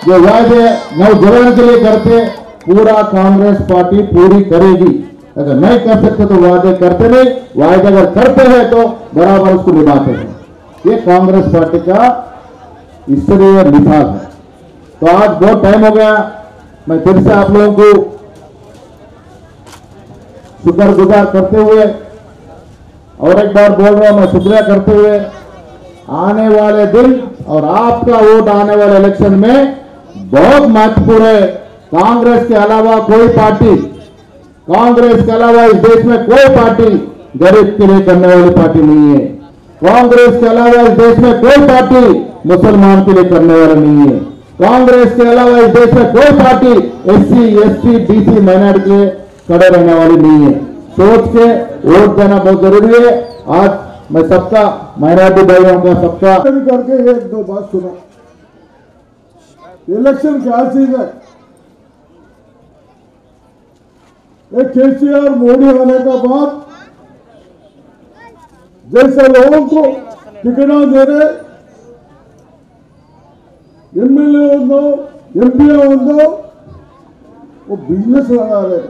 जो वायदे नौजवान के लिए करते पूरा कांग्रेस पार्टी पूरी करेगी। अगर नहीं कर सकते तो वादे करते नहीं, वायदे अगर करते हैं तो बराबर उसको निभाते हैं। ये कांग्रेस पार्टी का इसलिए मिसाल है। तो आज बहुत टाइम हो गया, मैं फिर से आप लोगों को शुक्रगुजार करते हुए और एक बार बोल रहा हूं, मैं शुक्रिया करते हुए आने वाले दिन और आपका वोट आने वाले इलेक्शन में बहुत महत्वपूर्ण है। कांग्रेस के अलावा कोई पार्टी, कांग्रेस के अलावा इस देश में कोई पार्टी गरीब के लिए करने वाली पार्टी नहीं है। कांग्रेस के अलावा इस देश में कोई पार्टी मुसलमान के लिए करने वाला नहीं है। कांग्रेस के अलावा इस देश में कोई party SC, ST, BC minority के लिए खड़े रहने वाली नहीं है। सोच के वोट देना बहुत जरूरी है। आज मैं सबका, माइनॉरिटी भाइयों का सबका करके एक दो बात सुना। इलेक्शन क्या चीज है? एक केसीआर मोदी आने का बाद जैसे लोगों को टिकटा दे रहे, MLA हो, MP हो, वो बिजनेस लगा रहे,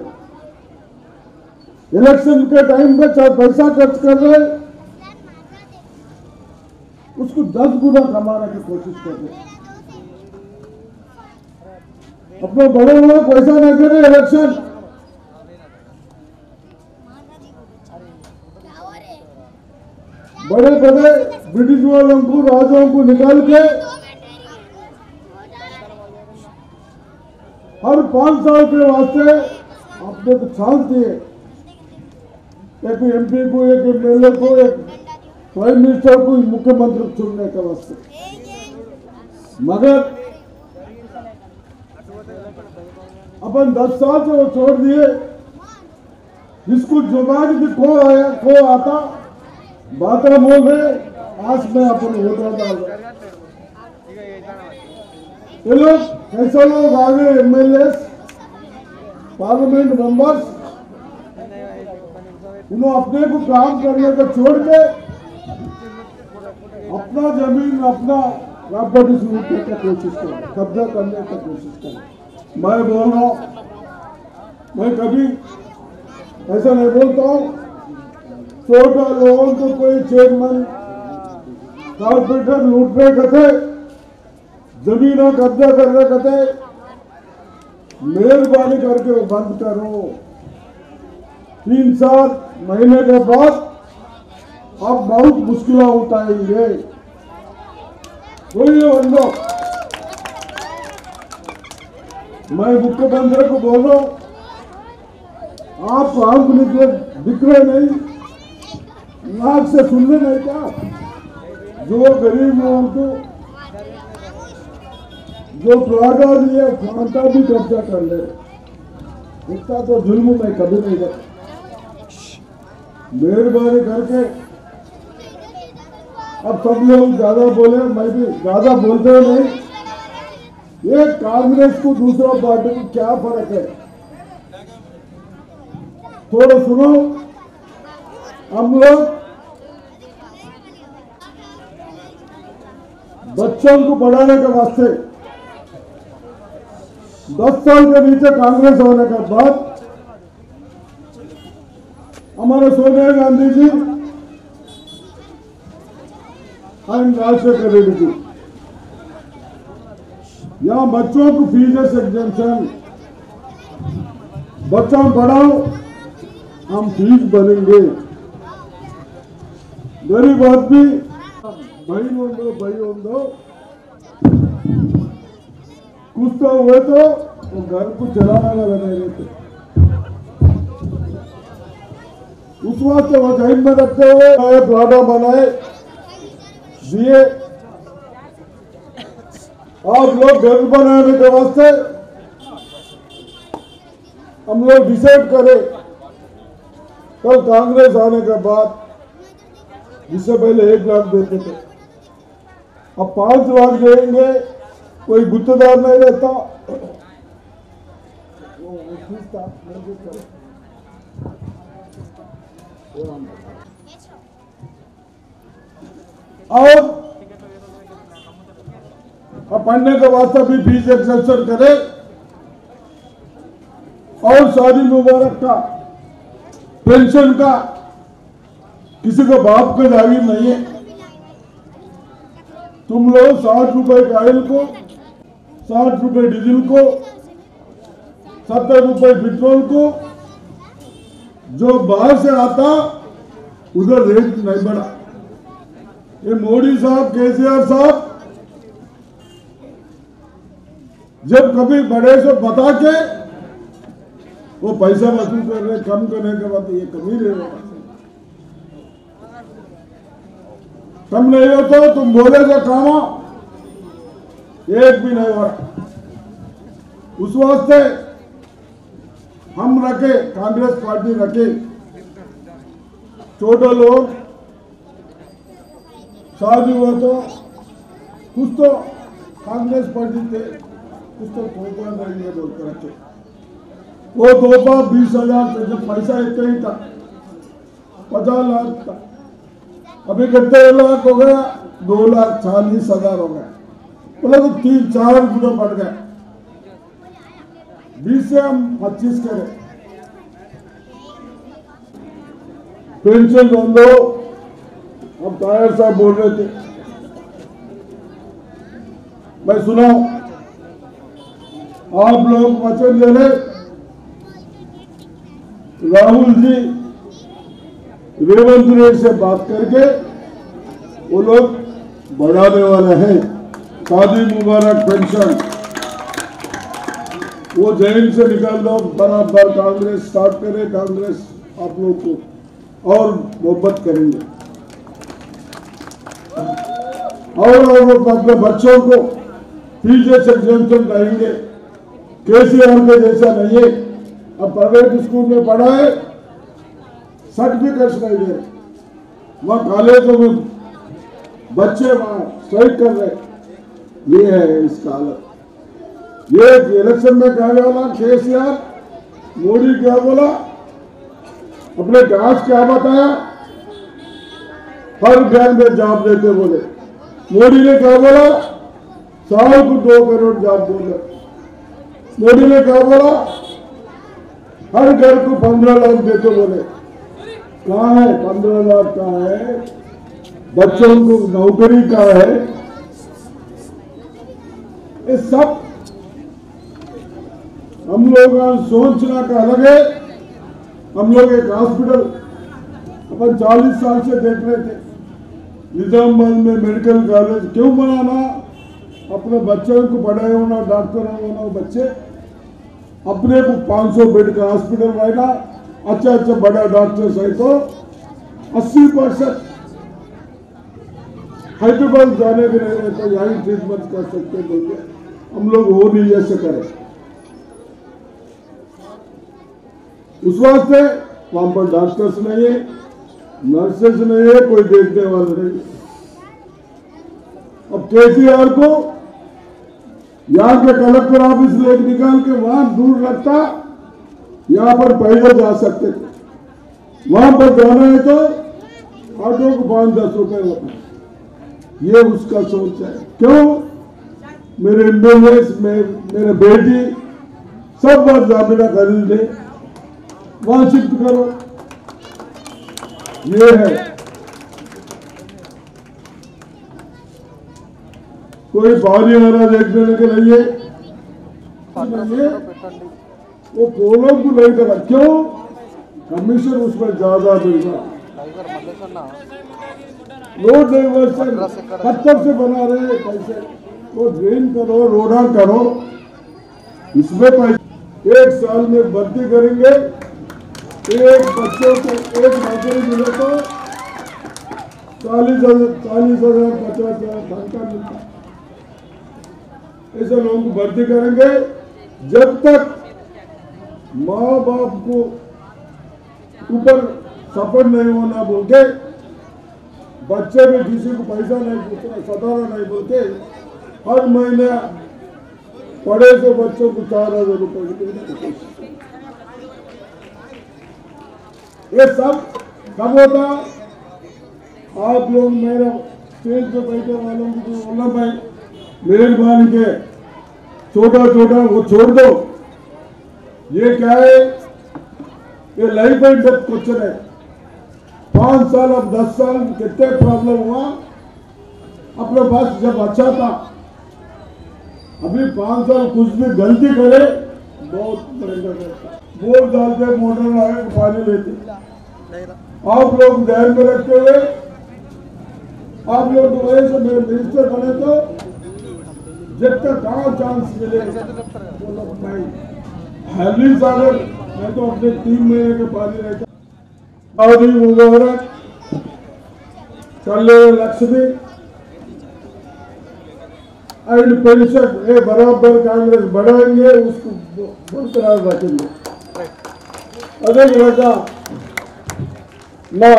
इलेक्शन के टाइम पे चाहे पैसा खर्च कर रहे, उसको 10 गुना कमाने की कोशिश कर रहे। अपने बड़े बड़े पैसा नहीं दे रहे, इलेक्शन बड़े बड़े ब्रिटिश वालों को, राजाओं को निकाल के हर 5 साल के वास्ते आपने तो चांस दिए, एक MP को, एक MLA को, एक प्राइम मिनिस्टर को, मुख्यमंत्री चुनने के वास्ते। मगर अपन 10 साल से वो छोड़ दिए। जिसको जुबान भी खो आता बातें बोल रहे, आज में अपन वोट डाल रहे। ये लोग कैसे लोग आगे MLA, पार्लियामेंट मेंबर्स, उन्होंने अपने को काम करने को छोड़ के अपना जमीन, अपना प्रॉपर्टी लूटने की कोशिश करें, कब्जा करने की कोशिश करें। मैं बोल रहा हूं, मैं कभी ऐसा नहीं बोलता हूं। छोटा लोगों को कोई चेयरमैन, कॉर्पोरेटर लूटने कथे, जमीनों कब्जा करने कथे, मेहरबानी करके वो बंद करो। 3-4 महीने के बाद अब बहुत मुश्किलें उठाएंगे। कोई बंदो, मैं मुख्यमंत्री को बोल रहा हूं, आप आंख निकले दिख रहे नहीं, नाक से सुन रहे नहीं क्या? जो गरीब लोगों को जो प्लाटा दिए, फांटा भी कब्जा कर ले, इतना तो जुल्म मैं कभी नहीं करता। मेहरबानी करके अब सब लोग ज्यादा बोले, मैं भी ज्यादा बोलते नहीं। ये कांग्रेस को दूसरा पार्टी को क्या फर्क है? थोड़ा सुनो। हम लोग बच्चों को पढ़ाने के वास्ते 10 साल के नीचे कांग्रेस होने के बाद हमारे सोनिया गांधी जी एंड राजशेखर रेड्डी जी, यहाँ बच्चों को फीस एग्जेम्पशन, बच्चों पढ़ाओ, हम फीस भरेंगे। गरीब आदमी भाई दो कुछ तो हुए तो वो घर को चलाने वाला नहीं रहते। उस वास्ते वो जमीन में रखते हुए प्लाटा बनाए दिए। आप लोग घर बनाने के वास्ते हम लोग डिसाइड करें कल कांग्रेस आने के बाद, जिससे पहले 1 लाख देते थे, अब 5 लाख देंगे। कोई गुत्तेदार नहीं रहता। और अब पढ़ने के वास्ते भी फीस एक्सेप्शन करे और शादी मुबारक का पेंशन का किसी को बाप का जागीर नहीं है। तुम लोग 60 रुपए के ऑयल को, 60 रुपए डीजल को, 70 रुपए पेट्रोल को, जो बाहर से आता उधर रेट नहीं बढ़ा। ये मोदी साहब, केसीआर साहब जब कभी बड़े से बता के वो पैसा वसूल कर रहे, कम करने के बाद ये कमी रह रहा। कम नहीं होता तुम बोले जो काम एक भी नहीं हो रहा। उस वास्ते हम रखे, कांग्रेस पार्टी रखे, छोटे लोग शादी हुआ तो कुछ तो कांग्रेस पार्टी थे, कुछ तो तोहफा नहीं है बोलकर रखे। वो तोहफा 20,000 से जब पैसा इतना ही था, 50 लाख था, अभी कितने लाख हो गया? 2,40,000 हो गया। बोला तो 3-4 गुना बढ़ गया। 20 से हम 25 करें। पेंशन दो दो, हम तायर साहब बोल रहे थे, मैं सुना आप लोग वचन दे रहे, राहुल जी रेवंत रेड्डी से बात करके वो लोग बढ़ाने वाले हैं शादी मुबारक पेंशन। वो जैन से निकाल दो, बराबर कांग्रेस स्टार्ट करे, कांग्रेस आप लोग को और मोहब्बत करेंगे और अपने बच्चों को फीस एग्जेम्पशन रहेंगे। केसीआर के जैसा नहीं है। अब प्राइवेट स्कूल में पढ़ा है, सर्टिफिकेट्स नहीं दे, वहाँ कॉलेजों में बच्चे वहाँ स्ट्राइक कर रहे। ये है इसका हालत। ये इलेक्शन में क्या बोला केसीआर, मोदी क्या बोला, अपने काज क्या बताया, हर घर में जॉब देते बोले। मोदी ने क्या बोला, साल को 2 करोड़ जॉब बोले। मोदी ने क्या बोला, हर घर को 15 लाख देते बोले। कहाँ है 15 लाख? कहाँ है? बच्चों को नौकरी कहाँ है? ये सब हम लोग सोचना का अलग है। हम लोग एक हॉस्पिटल अपन 40 साल से देख रहे थे, निजामाबाद में मेडिकल कॉलेज क्यों बनाना? अपने बच्चों को पढ़ाए होना, डॉक्टर होना, बच्चे अपने को 500 बेड का हॉस्पिटल रहेगा। अच्छा अच्छा बड़ा डॉक्टर है तो 80% हैदराबाद जाने भी नहीं रहता, यही ट्रीटमेंट कर सकते बोलते हम लोग हो नहीं ऐसे करें। उस वास्ते वहां पर डॉक्टर्स नहीं है, नर्सेस नहीं है, कोई देखने वाला नहीं। अब केसीआर को यहाँ के कलेक्टर ऑफिस लेके निकाल के वहां दूर रखता, यहाँ पर पैदल जा सकते थे। वहां पर जाना है तो ऑटो को 5-10 रुपए होता है। ये उसका सोच है। क्यों? मेरे एम्बुलेंस में मेरे बेटी सब बार जामिना खरीद ले, वहां शिफ्ट करो। ये है। कोई पानी वाला देखने के लिए वो पोलों को नहीं करा। क्यों? कमीशन उसमें ज्यादा मिलेगा। रोड डाइवर्सन पत्थर से बना रहे पैसे, वो ड्रेन करो, रोड़ा करो, इसमें पैसे 1 साल में भर्ती करेंगे। एक बच्चों को एक नौकरी मिले तो 40,000 50,000 तनख्वाह मिलता। ऐसे लोगों को भर्ती करेंगे। जब तक माँ बाप को ऊपर सपोर्ट नहीं होना बोल के, बच्चे में किसी को पैसा नहीं पूछना, सताना नहीं बोल के, हर महीने पढ़े से बच्चों को 4,000 रुपए। ये सब कब होता? आप लोग मेरा स्टेज पे बैठे वालों को बोलना भाई, मेहरबानी के छोटा छोटा वो छोड़ दो। ये क्या है, ये लाइफ एंड डेथ क्वेश्चन है। 5 साल अब 10 साल कितने प्रॉब्लम हुआ अपने पास जब अच्छा था। अभी 5 साल कुछ भी गलती करे बहुत महंगा करता। वोट डालते मोटर लगा के पानी लेते। आप लोग ध्यान में रखते हुए आप लोग वजह से मेरे मिनिस्टर बने तो जब तक कहाँ चांस मिले वो लोग नहीं। हेली सागर मैं तो अपने 3 महीने के पानी रहता। अवधि मुबारक कल्याण लक्ष्मी एंड पेंशन ये बराबर कांग्रेस बढ़ाएंगे, उसको बरकरार रखेंगे। अదే విధంగా నా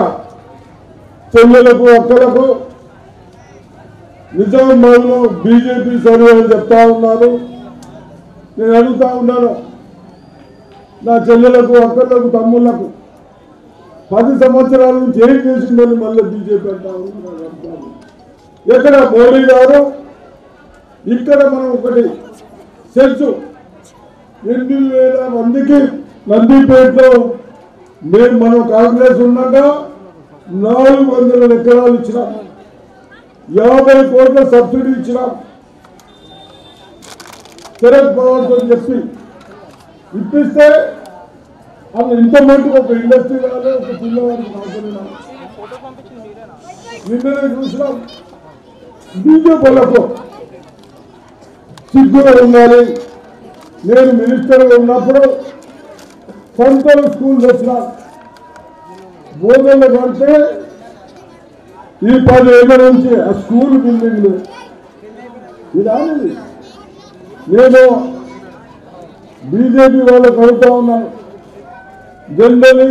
చెల్లెలకు అక్కలకు నిజామాబాద్లో బీజేపీ సర్వే అని చెప్తా ఉన్నారు. నేను అడుగుతా ఉన్నాను, నా చెల్లెలకు అక్కలకు తమ్ముళ్లకు 10 సంవత్సరాల నుంచి ఏం చేసిందని మళ్ళీ బీజేపీ అంటా ఉన్నారు. ఎక్కడ మోడీ గారు ఇక్కడ మనం ఒకటి తెలుసు, 8,000 మందికి నందిపేటలో మనం కాంగ్రెస్ ఉన్నాక 400 ఎకరాలు ఇచ్చినాం, 50 కోట్ల సబ్సిడీ ఇచ్చినాం. శరద్ పవార్తో చెప్పి ఇప్పిస్తే అప్పుడు ఇంత మటుకు ఒక ఇండస్ట్రీ రాలే, ఒక పిల్లవాడికి నిన్ననే చూసినాం. బీజేపీలకు సిగ్గుగా ఉండాలి. నేను మినిస్టర్గా ఉన్నప్పుడు సొంత స్కూల్ వచ్చిన బోధనలు పడితే ఈ 10 ఏళ్ళ నుంచి ఆ స్కూల్ బిల్డింగ్లు ఇది. నేను బీజేపీ వాళ్ళకు అడుగుతా ఉన్నాను, జనరలీ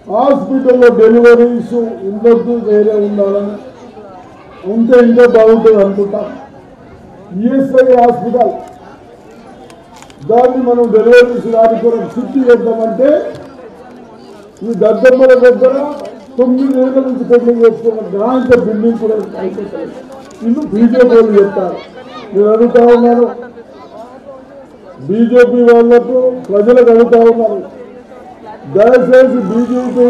హాస్పిటల్లో డెలివరీస్ ఉండొద్దు, వేరే ఉండాలని ఉంటే ఇంకా బాగుంటుంది అనుకుంటా. ఈఎస్ఐ హాస్పిటల్ దాన్ని మనం డెలివరీస్ దాని కొరకు షిఫ్ట్ చేద్దామంటే ఈ దద్దమ్మల దగ్గర 9 ఏళ్ళ నుంచి పెండింగ్ చేసుకున్న గ్రాంట్ బిల్డింగ్ కూడా అయిపోతుంది. ఇల్లు బీజేపీ వాళ్ళు చెప్తారు. నేను అడుగుతా ఉన్నాను, బీజేపీ వాళ్లకు ప్రజలకు అడుగుతా ఉన్నాను, దయచేసి బీజేపీ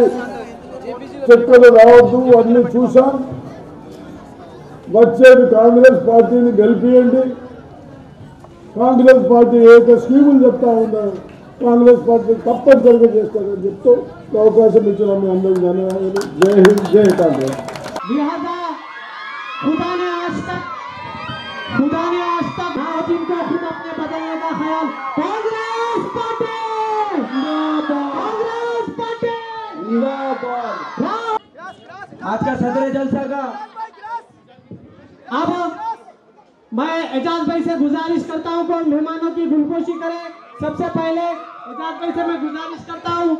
చక్కగా రావద్దు. అన్ని చూసాం, వచ్చేది కాంగ్రెస్ పార్టీని గెలిపియండి. కాంగ్రెస్ పార్టీ ఏక స్కీములు చెప్తా ఉన్నారు, కాంగ్రెస్ పార్టీ తప్పనిసరిగా చేస్తారని చెప్తూ అవకాశం ఇచ్చిన మీ అందరికీ ధన్యవాదాలు. జై హింద్, జై కాంగ్రెస్. लिहाजा खुदा ने आज तक जिनको खुद अपने बदलने का ख्याल, कांग्रेस पार्टी आज का सदर जलसा का अब मैं एजाज भाई से गुजारिश करता हूं कि मेहमानों की गुलपोशी करें। सबसे पहले एजाज भाई से मैं गुजारिश करता हूं